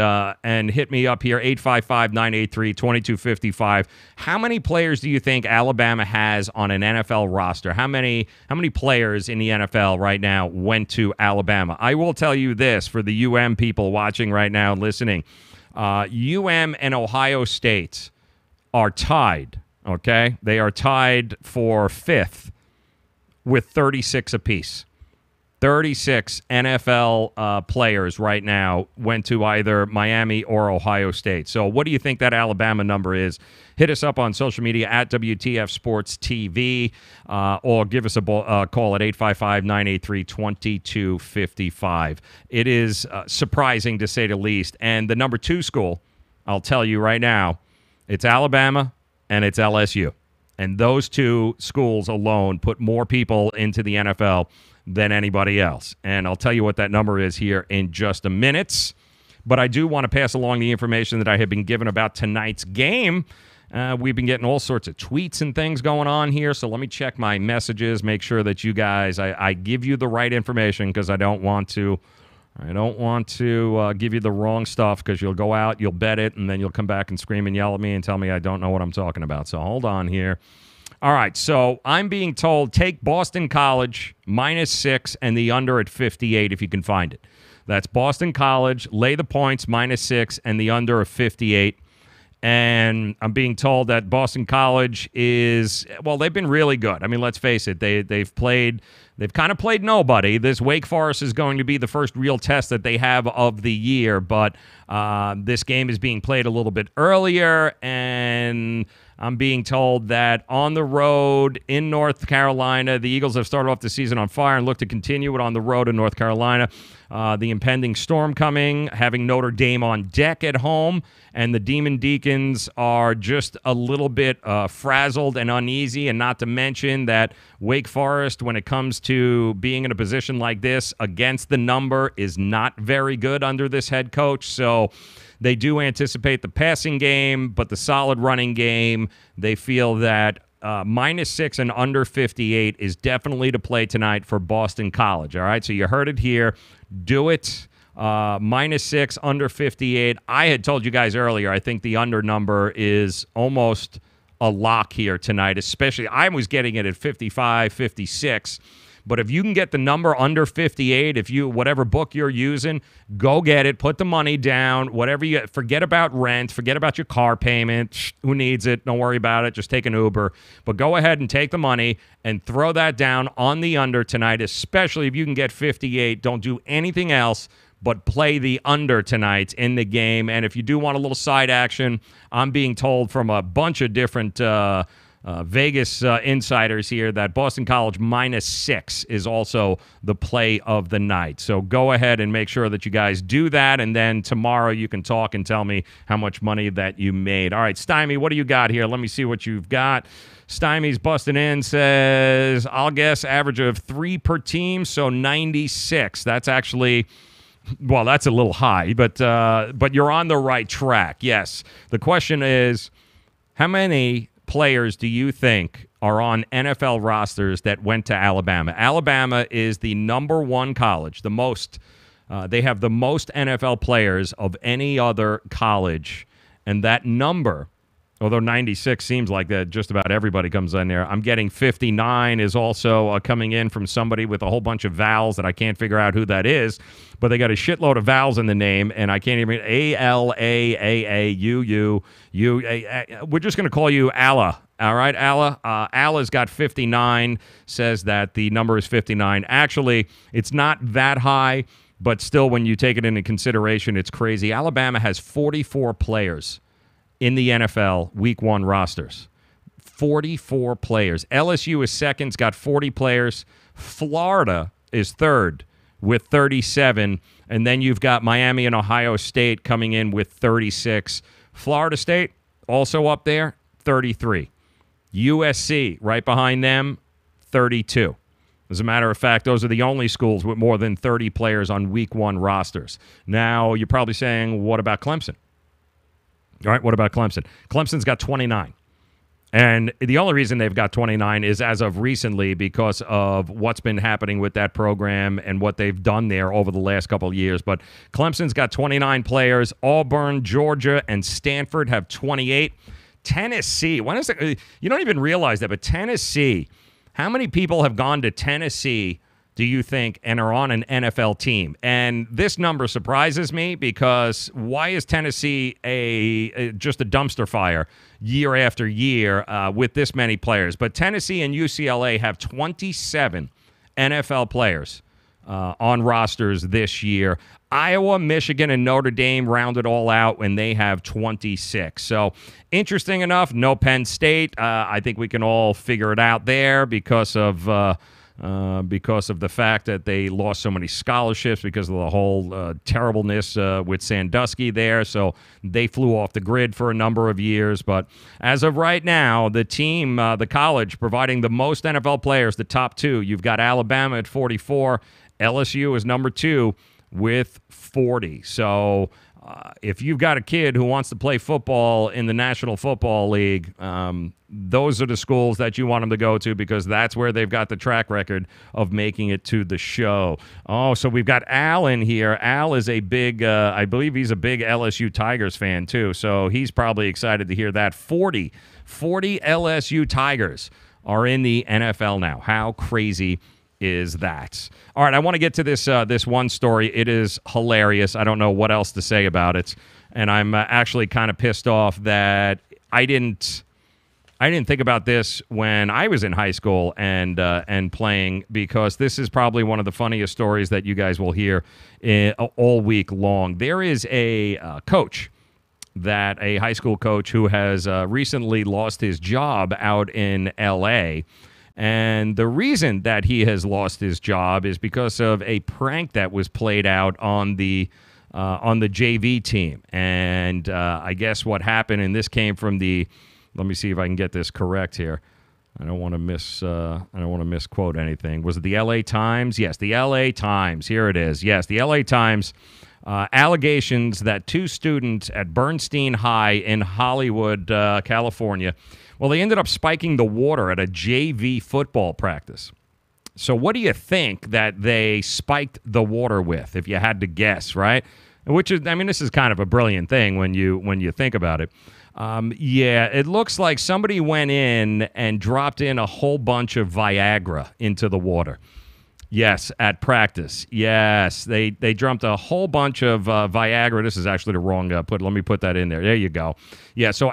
Speaker 1: hit me up here 855-983-2255. How many players do you think Alabama has on an NFL roster? How many players in the NFL right now went to Alabama? I will tell you this for the UM people watching right now and listening. UM and Ohio State are tied, okay? They are tied for 5th with 36 apiece. 36 NFL players right now went to either Miami or Ohio State. So what do you think that Alabama number is? Hit us up on social media at WTF Sports TV or give us a call at 855-983-2255. It is surprising to say the least. And the number 2 school, I'll tell you right now, it's Alabama and it's LSU. And those 2 schools alone put more people into the NFL than anybody else. And I'll tell you what that number is here in just a minute. But I do want to pass along the information that I have been given about tonight's game. We've been getting all sorts of tweets and things going on here, so let me check my messages, make sure that you guys, I give you the right information because I don't want to give you the wrong stuff because you'll go out, you'll bet it, and then you'll come back and scream and yell at me and tell me I don't know what I'm talking about. So hold on here. All right, so I'm being told take Boston College -6 and the under at 58 if you can find it. That's Boston College, lay the points -6 and the under of 58. And I'm being told that Boston College is, well, they've been really good. I mean, let's face it, they've kind of played nobody. This Wake Forest is going to be the first real test that they have of the year, but this game is being played a little bit earlier, and I'm being told that on the road in North Carolina, the Eagles have started off the season on fire and look to continue it on the road in North Carolina. The impending storm coming, having Notre Dame on deck at home, and the Demon Deacons are just a little bit frazzled and uneasy, and not to mention that Wake Forest, when it comes to being in a position like this against the number, is not very good under this head coach. So they do anticipate the passing game, but the solid running game, they feel that -6 and under 58 is definitely to play tonight for Boston College. All right, so you heard it here. Do it. -6, under 58. I had told you guys earlier, I think the under number is almost a lock here tonight, especially I was getting it at 55, 56. But if you can get the number under 58, whatever book you're using, go get it. Put the money down. Forget about rent. Forget about your car payment. Who needs it? Don't worry about it. Just take an Uber. But go ahead and take the money and throw that down on the under tonight, especially if you can get 58. Don't do anything else but play the under tonight in the game. And if you do want a little side action, I'm being told from a bunch of different Vegas insiders here that Boston College -6 is also the play of the night. So go ahead and make sure that you guys do that, and then tomorrow you can talk and tell me how much money that you made. All right, Stymie, what do you got here? Let me see what you've got. Stymie's busting in, says, I'll guess average of 3 per team, so 96. That's actually... Well, that's a little high, but you're on the right track. Yes. The question is, how many players do you think are on NFL rosters that went to Alabama? Alabama is the number 1 college. They have the most NFL players of any other college, and that number, although 96 seems like that just about everybody comes in there. I'm getting 59 is also coming in from somebody with a whole bunch of vowels that I can't figure out who that is, but they got a shitload of vowels in the name, and I can't even... A-L-A-A-A-U-U-U. We're just going to call you Allah. All right, Allah? Allah's got 59, says that the number is 59. Actually, it's not that high, but still, when you take it into consideration, it's crazy. Alabama has 44 players in the NFL Week 1 rosters. 44 players. LSU is second, it's got 40 players. Florida is third with 37. And then you've got Miami and Ohio State coming in with 36. Florida State, also up there, 33. USC, right behind them, 32. As a matter of fact, those are the only schools with more than 30 players on Week 1 rosters. Now, you're probably saying, what about Clemson? All right, what about Clemson? Clemson's got 29. And the only reason they've got 29 is as of recently because of what's been happening with that program and what they've done there over the last couple of years. But Clemson's got 29 players. Auburn, Georgia, and Stanford have 28. Tennessee, when is it? You don't even realize that, but Tennessee, how many people have gone to Tennessee, do you think, and are on an NFL team? And this number surprises me because why is Tennessee just a dumpster fire year after year with this many players? But Tennessee and UCLA have 27 NFL players on rosters this year. Iowa, Michigan, and Notre Dame round it all out when they have 26. So interesting enough, no Penn State. I think we can all figure it out there because of the fact that they lost so many scholarships because of the whole terribleness with Sandusky there. So they flew off the grid for a number of years. But as of right now, the team, the college, providing the most NFL players, the top 2, you've got Alabama at 44. LSU is number 2 with 40. So if you've got a kid who wants to play football in the National Football League, those are the schools that you want them to go to because that's where they've got the track record of making it to the show. Oh, so we've got Al in here. Al is a big, I believe he's a big LSU Tigers fan too, so he's probably excited to hear that. 40 LSU Tigers are in the NFL now. How crazy is that? All right, I want to get to this one story. It is hilarious. I don't know what else to say about it, and I'm actually kind of pissed off that I didn't think about this when I was in high school and playing, because this is probably one of the funniest stories that you guys will hear all week long. There is a coach, a high school coach who has recently lost his job out in L.A., and the reason that he has lost his job is because of a prank that was played out on the JV team. And I guess what happened, and this came from let me see if I can get this correct here. I don't want to misquote anything. Was it the LA Times? Yes, the LA Times. Here it is. Yes, the LA Times. Allegations that 2 students at Bernstein High in Hollywood, California, Well, they ended up spiking the water at a JV football practice. So what do you think that they spiked the water with, if you had to guess, right? Which is, I mean, this is kind of a brilliant thing when you think about it. Yeah, it looks like somebody went in and dropped in a whole bunch of Viagra into the water. Yes, at practice. Yes, they dumped a whole bunch of Viagra. This is actually the wrong let me put that in there. There you go. Yeah, so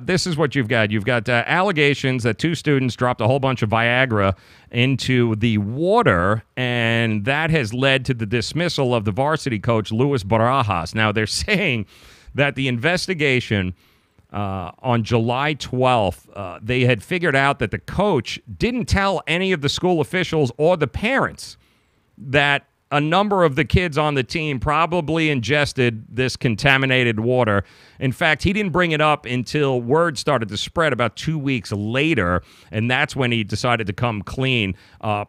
Speaker 1: this is what you've got. You've got allegations that 2 students dropped a whole bunch of Viagra into the water, and that has led to the dismissal of the varsity coach, Luis Barajas. Now, they're saying that the investigation on July 12th, they had figured out that the coach didn't tell any of the school officials or the parents that a number of the kids on the team probably ingested this contaminated water. In fact, he didn't bring it up until word started to spread about 2 weeks later, and that's when he decided to come clean.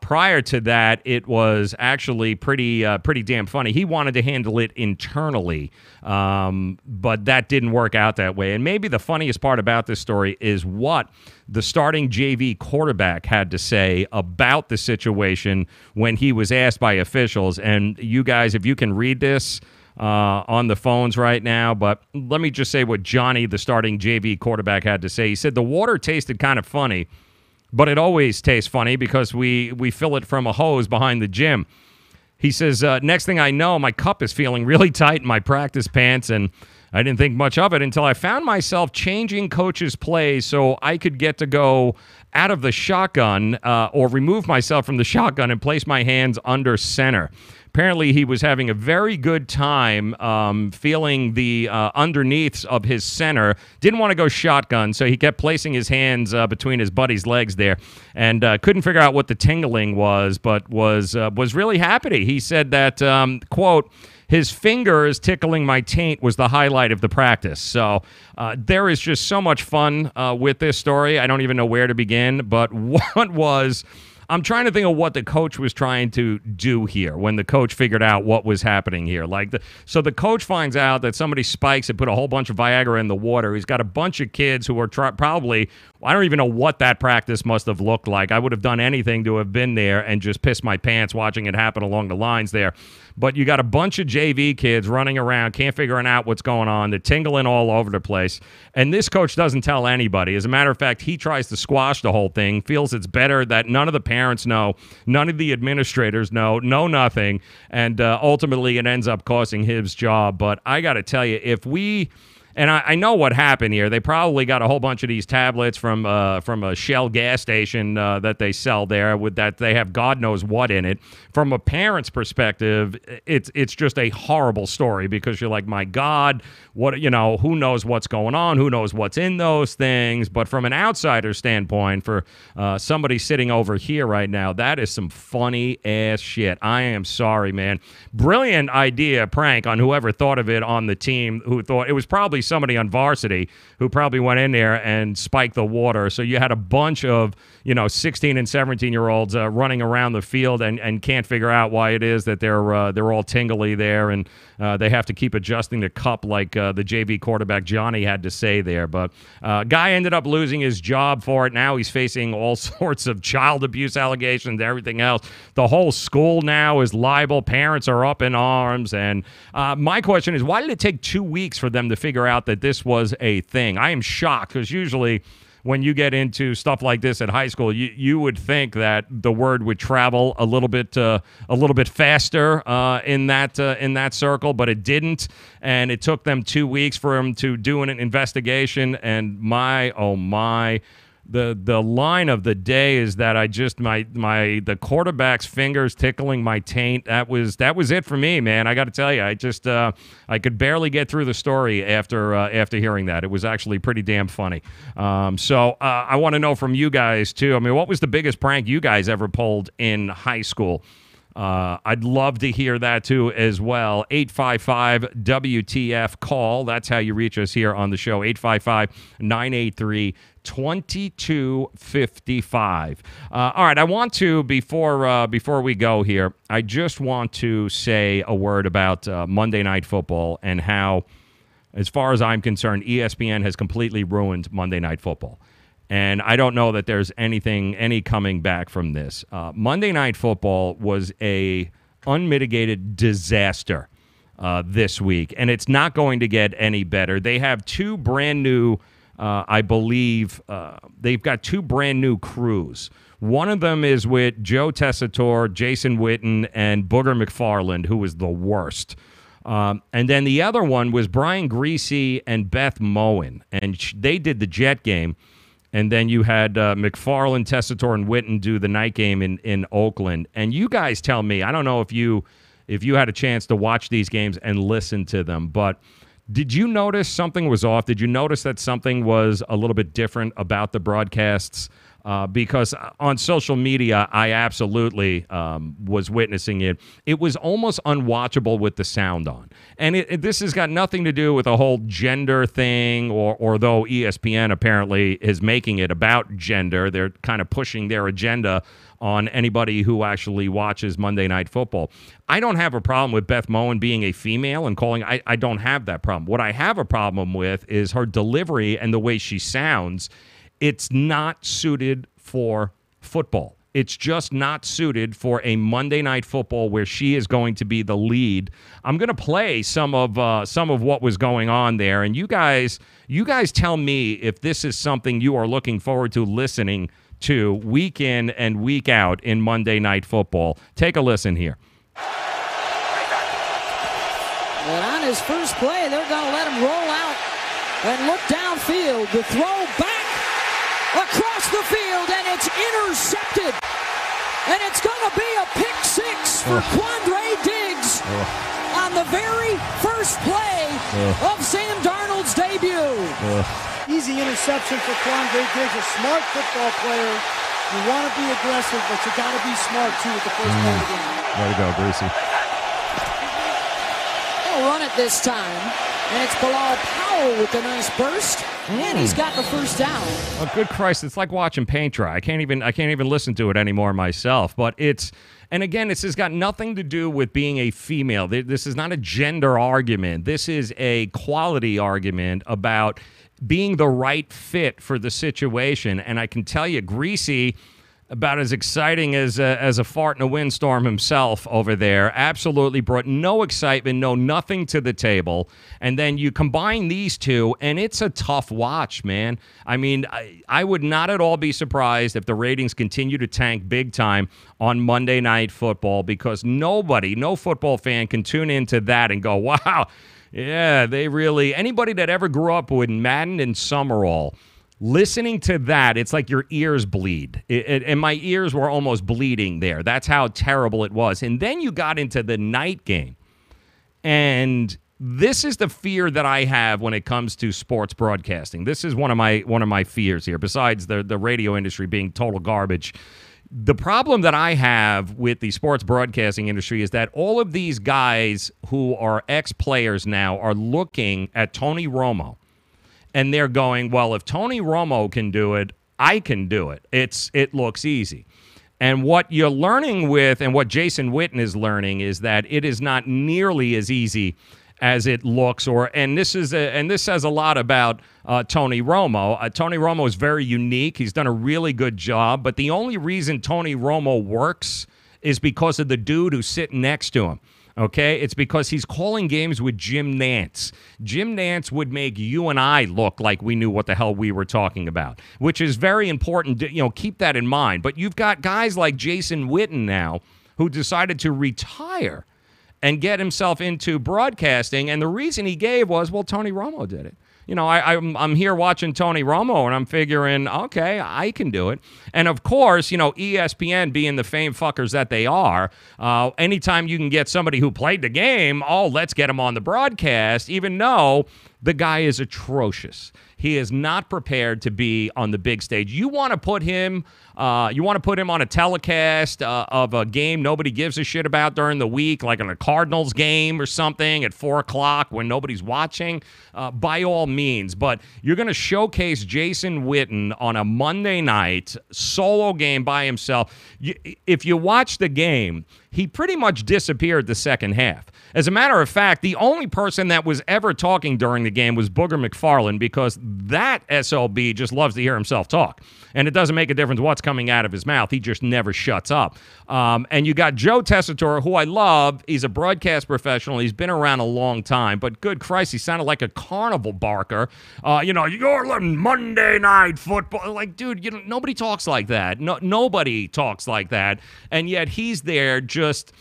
Speaker 1: Prior to that, it was actually pretty damn funny. He wanted to handle it internally, but that didn't work out that way. And maybe the funniest part about this story is what the starting JV quarterback had to say about the situation when he was asked by officials. And you guys, if you can read this on the phones right now, but let me just say what Johnny, the starting JV quarterback, had to say. He said, the water tasted kind of funny, but it always tastes funny because we fill it from a hose behind the gym. He says, next thing I know, my cup is feeling really tight in my practice pants, and I didn't think much of it until I found myself changing coaches' plays so I could get to go out of the shotgun or remove myself from the shotgun and place my hands under center. Apparently, he was having a very good time feeling the underneaths of his center. Didn't want to go shotgun, so he kept placing his hands between his buddy's legs there, and couldn't figure out what the tingling was, but was really happy. He said that, quote, his fingers tickling my taint was the highlight of the practice. So there is just so much fun with this story. I don't even know where to begin, but I'm trying to think of what the coach was trying to do here when the coach figured out what was happening here. So the coach finds out that somebody spikes and put a whole bunch of Viagra in the water. He's got a bunch of kids who are probably, I don't even know what that practice must have looked like. I would have done anything to have been there and just pissed my pants watching it happen along the lines there. But you got a bunch of JV kids running around, can't figure out what's going on. They're tingling all over the place. And this coach doesn't tell anybody. As a matter of fact, he tries to squash the whole thing, feels it's better that none of the parents know, none of the administrators know nothing. And ultimately, it ends up costing his job. But I got to tell you, and I know what happened here. They probably got a whole bunch of these tablets from a Shell gas station that they sell there. With that, they have God knows what in it. From a parent's perspective, it's just a horrible story because you're like, my God, who knows what's going on? Who knows what's in those things? But from an outsider standpoint, for somebody sitting over here right now, that is some funny ass shit. I am sorry, man. Brilliant idea, prank on whoever thought of it on the team. Who thought it was probably somebody on varsity who probably went in there and spiked the water. So you had a bunch of 16 and 17-year-olds running around the field and can't figure out why it is that they're all tingly there, and they have to keep adjusting the cup like the JV quarterback Johnny had to say there. But guy ended up losing his job for it. Now he's facing all sorts of child abuse allegations, everything else. The whole school now is liable. Parents are up in arms. And my question is, why did it take 2 weeks for them to figure out that this was a thing? I am shocked because usually when you get into stuff like this at high school, you would think that the word would travel a little bit faster in that circle, but it didn't, and it took them 2 weeks for him to do an investigation. And the line of the day is that I just the quarterback's fingers tickling my taint. That was it for me, man. I got to tell you, I could barely get through the story after hearing that. It was actually pretty damn funny. So I want to know from you guys too. I mean, what was the biggest prank you guys ever pulled in high school? I'd love to hear that, too, as well. 855-WTF-CALL. That's how you reach us here on the show. 855-983-2255. All right, I want to, before we go here, I just want to say a word about Monday Night Football and how, as far as I'm concerned, ESPN has completely ruined Monday Night Football. And I don't know that there's any coming back from this. Monday Night Football was a unmitigated disaster this week, and it's not going to get any better. They have two brand new, I believe, they've got two brand new crews. One of them is with Joe Tessitore, Jason Witten, and Booger McFarland, who was the worst. And then the other one was Brian Griese and Beth Moen, and they did the Jet game. And then you had McFarland, Tessitore, and Witten do the night game in Oakland. And you guys tell me, I don't know if you had a chance to watch these games and listen to them, but did you notice something was off? Did you notice that something was a little bit different about the broadcasts? Because on social media, I absolutely was witnessing it. It was almost unwatchable with the sound on. And this has got nothing to do with a whole gender thing, or though ESPN apparently is making it about gender. They're kind of pushing their agenda on anybody who actually watches Monday Night Football. I don't have a problem with Beth Moen being a female and calling. I don't have that problem. What I have a problem with is her delivery and the way she sounds. It's not suited for football. It's just not suited for a Monday Night Football where she is going to be the lead. I'm going to play some of what was going on there, and you guys tell me if this is something you are looking forward to listening to week in and week out in Monday Night Football. Take a listen here.
Speaker 3: And on his first play, they're going to let him roll out and look downfield. The throw back across the field, and it's intercepted. And it's going to be a pick six for Quandre Diggs on the very first play of Sam Darnold's debut.
Speaker 4: Easy interception for Quandre Diggs, a smart football player. You want to be aggressive, but you got to be smart, too, at the first play of the game.
Speaker 1: Way to go, Greasy.
Speaker 3: They'll run it this time. And it's Bilal Powell with a nice burst, and he's got the first down.
Speaker 1: Oh, good Christ! It's like watching paint dry. I can't even listen to it anymore myself. But and again, this has got nothing to do with being a female. This is not a gender argument. This is a quality argument about being the right fit for the situation. And I can tell you, Greasy, about as exciting as a fart in a windstorm himself over there, absolutely brought no excitement, nothing to the table. And then you combine these two, and it's a tough watch, man. I mean, I would not at all be surprised if the ratings continue to tank big time on Monday Night Football, because no football fan can tune into that and go, wow, yeah, anybody that ever grew up with Madden and Summerall, listening to that, it's like your ears bleed. And my ears were almost bleeding there. That's how terrible it was. And then you got into the night game. And this is the fear that I have when it comes to sports broadcasting. This is one of my fears here, besides the radio industry being total garbage. The problem that I have with the sports broadcasting industry is that all of these guys who are ex-players now are looking at Tony Romo. And they're going, well, if Tony Romo can do it, I can do it. It looks easy. And what you're learning with, and what Jason Witten is learning, is that it is not nearly as easy as it looks. And this says a lot about Tony Romo. Tony Romo is very unique. He's done a really good job. But the only reason Tony Romo works is because of the dude who's sitting next to him. Okay, it's because he's calling games with Jim Nantz. Jim Nantz would make you and I look like we knew what the hell we were talking about, which is very important. Keep that in mind. But you've got guys like Jason Witten now who decided to retire and get himself into broadcasting, and the reason he gave was, well, Tony Romo did it. I'm here watching Tony Romo, and I'm figuring, okay, I can do it. And, of course, ESPN being the fame fuckers that they are, anytime you can get somebody who played the game, let's get him on the broadcast, even though the guy is atrocious. He is not prepared to be on the big stage. You want to put him on a telecast of a game nobody gives a shit about during the week, like on a Cardinals game or something at 4 o'clock when nobody's watching, by all means. But you're going to showcase Jason Witten on a Monday night solo game by himself. If you watch the game, he pretty much disappeared the second half. As a matter of fact, the only person that was ever talking during the game was Booger McFarland, because that SOB just loves to hear himself talk. And it doesn't make a difference what's coming out of his mouth. He just never shuts up. And you got Joe Tessitore, who I love. He's a broadcast professional. He's been around a long time. But good Christ, he sounded like a carnival barker. You're Monday Night Football. Like, dude, nobody talks like that. Nobody talks like that. And yet he's there just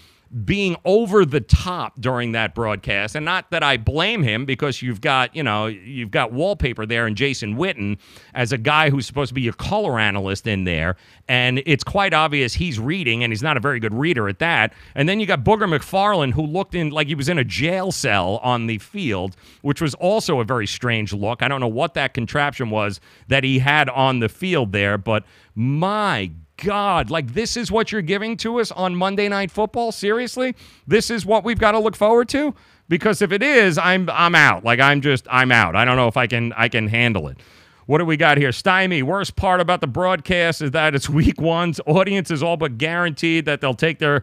Speaker 1: being over the top during that broadcast. And not that I blame him, because you've got wallpaper there and Jason Witten as a guy who's supposed to be your color analyst in there. And it's quite obvious he's reading, and he's not a very good reader at that. And then you got Booger McFarland, who looked like he was in a jail cell on the field, which was also a very strange look. I don't know what that contraption was that he had on the field there, but my God, like, this is what you're giving to us on Monday Night Football? Seriously? This is what we've got to look forward to? Because if it is, I'm out. Like, I'm out. I don't know if I can handle it. What do we got here? Stymie, worst part about the broadcast is that it's week one's audience is all but guaranteed that they'll take their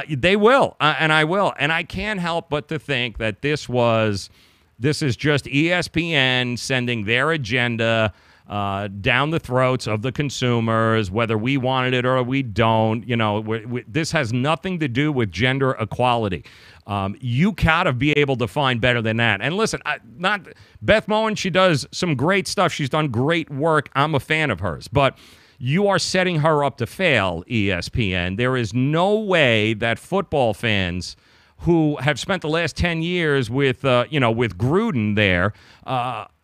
Speaker 1: they will, and I will. And I can't help but to think that this is just ESPN sending their agenda down the throats of the consumers, whether we wanted it or we don't. This has nothing to do with gender equality. You gotta be able to find better than that. And listen, not Beth Moen, she does some great stuff. She's done great work. I'm a fan of hers. But you are setting her up to fail, ESPN. There is no way that football fans who have spent the last 10 years with Gruden there,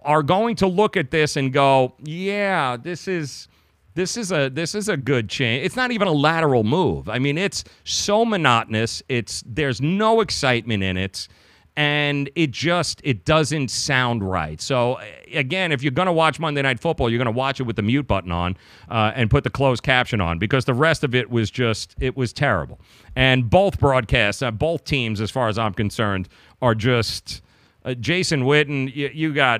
Speaker 1: are going to look at this and go, yeah, this is a good change. It's not even a lateral move. I mean, it's so monotonous. There's no excitement in it, and it doesn't sound right. So again, if you're going to watch Monday Night Football, you're going to watch it with the mute button on and put the closed caption on, because the rest of it was terrible. And both broadcasts, both teams, as far as I'm concerned, are just Jason Witten,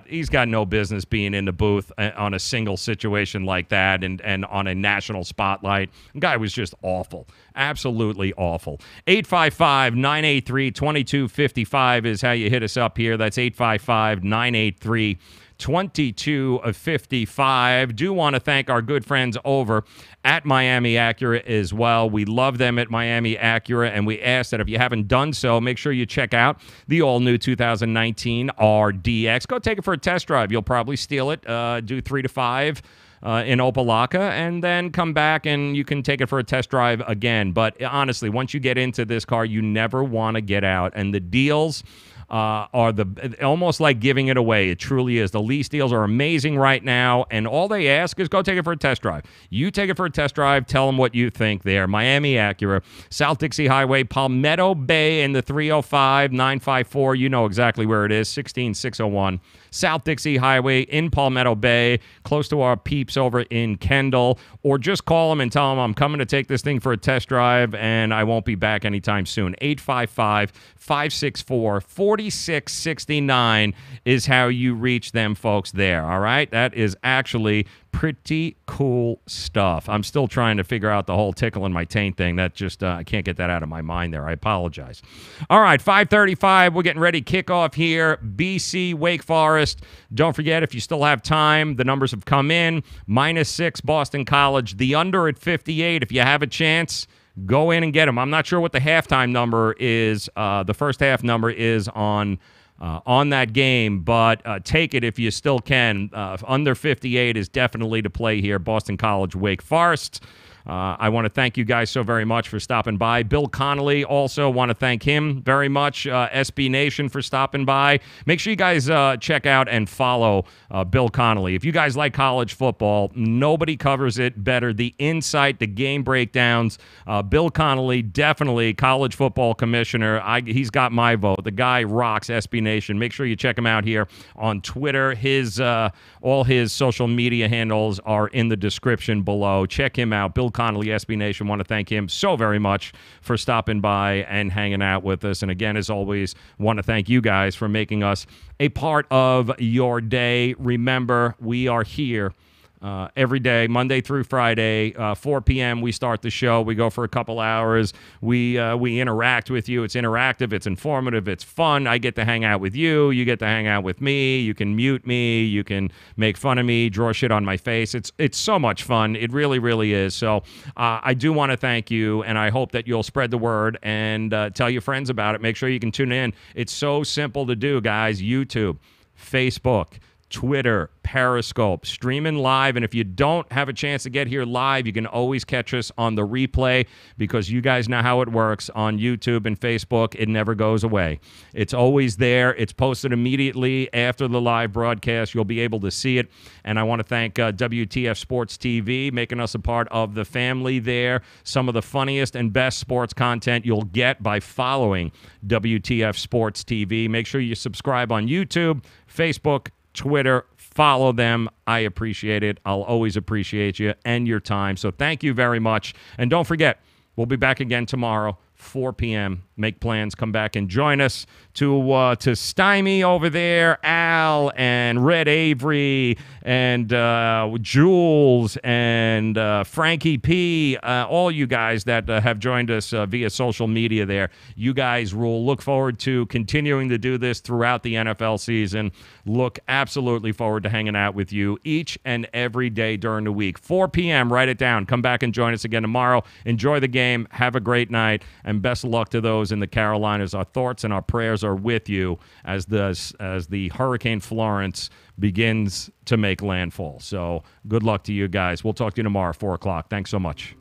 Speaker 1: he's got no business being in the booth on a single situation like that and on a national spotlight. The guy was just awful. Absolutely awful. 855-983-2255 is how you hit us up here. That's 855-983-2255. Do want to thank our good friends over at Miami Acura as well. We love them at Miami Acura, and we ask that if you haven't done so, make sure you check out the all-new 2019 RDX. Go take it for a test drive. You'll probably steal it, do 3 to 5 in Opelika, and then come back and you can take it for a test drive again. But honestly, once you get into this car, you never want to get out. And the deals are almost like giving it away. It truly is. The lease deals are amazing right now, and all they ask is go take it for a test drive. You take it for a test drive, tell them what you think there. Miami Acura, South Dixie Highway, Palmetto Bay in the 305-954. You know exactly where it is, 16601 South Dixie Highway in Palmetto Bay, close to our peeps over in Kendall. Or just call them and tell them I'm coming to take this thing for a test drive and I won't be back anytime soon. 855-564-4669 is how you reach them folks there, all right? That is actually pretty cool stuff. I'm still trying to figure out the whole tickle in my taint thing. That just, I can't get that out of my mind there. I apologize. All right, 5:35. We're getting ready to kick off here. BC, Wake Forest. Don't forget, if you still have time, the numbers have come in. -6, Boston College. The under at 58. If you have a chance, go in and get them. I'm not sure what the halftime number is. The first half number is on that game, but take it if you still can. Under 58 is definitely to play here. Boston College, Wake Forest. I want to thank you guys so very much for stopping by. Bill Connolly, also want to thank him very much. SB Nation for stopping by. Make sure you guys check out and follow Bill Connolly. If you guys like college football, nobody covers it better. The insight, the game breakdowns. Bill Connolly, definitely college football commissioner. He's got my vote. The guy rocks. SB Nation. Make sure you check him out here on Twitter. All his social media handles are in the description below. Check him out. Bill Connolly, SB Nation. Want to thank him so very much for stopping by and hanging out with us. And again, as always, want to thank you guys for making us a part of your day. Remember, we are here every day, Monday through Friday, 4 p.m. We start the show. We go for a couple hours. We interact with you. It's interactive. It's informative. It's fun. I get to hang out with you. You get to hang out with me. You can mute me. You can make fun of me, draw shit on my face. It's so much fun. It really, really is. So I do want to thank you, and I hope that you'll spread the word and tell your friends about it. Make sure you can tune in. It's so simple to do, guys. YouTube, Facebook, Twitter, Periscope, streaming live. And if you don't have a chance to get here live, you can always catch us on the replay, because you guys know how it works on YouTube and Facebook. It never goes away. It's always there. It's posted immediately after the live broadcast. You'll be able to see it. And I want to thank WTF Sports TV, making us a part of the family there. Some of the funniest and best sports content you'll get by following WTF Sports TV. Make sure you subscribe on YouTube, Facebook, Twitter. Follow them. I appreciate it. I'll always appreciate you and your time. So thank you very much. And don't forget, we'll be back again tomorrow, 4 p.m. Make plans. Come back and join us to stymie over there, Al and Red Avery and Jules and Frankie P, all you guys that have joined us via social media there. You guys rule. Look forward to continuing to do this throughout the NFL season. Look absolutely forward to hanging out with you each and every day during the week. 4 p.m., write it down. Come back and join us again tomorrow. Enjoy the game. Have a great night, and best of luck to those in the Carolinas. Our thoughts and our prayers are with you as the Hurricane Florence begins to make landfall. So good luck to you guys. We'll talk to you tomorrow, 4 o'clock. Thanks so much.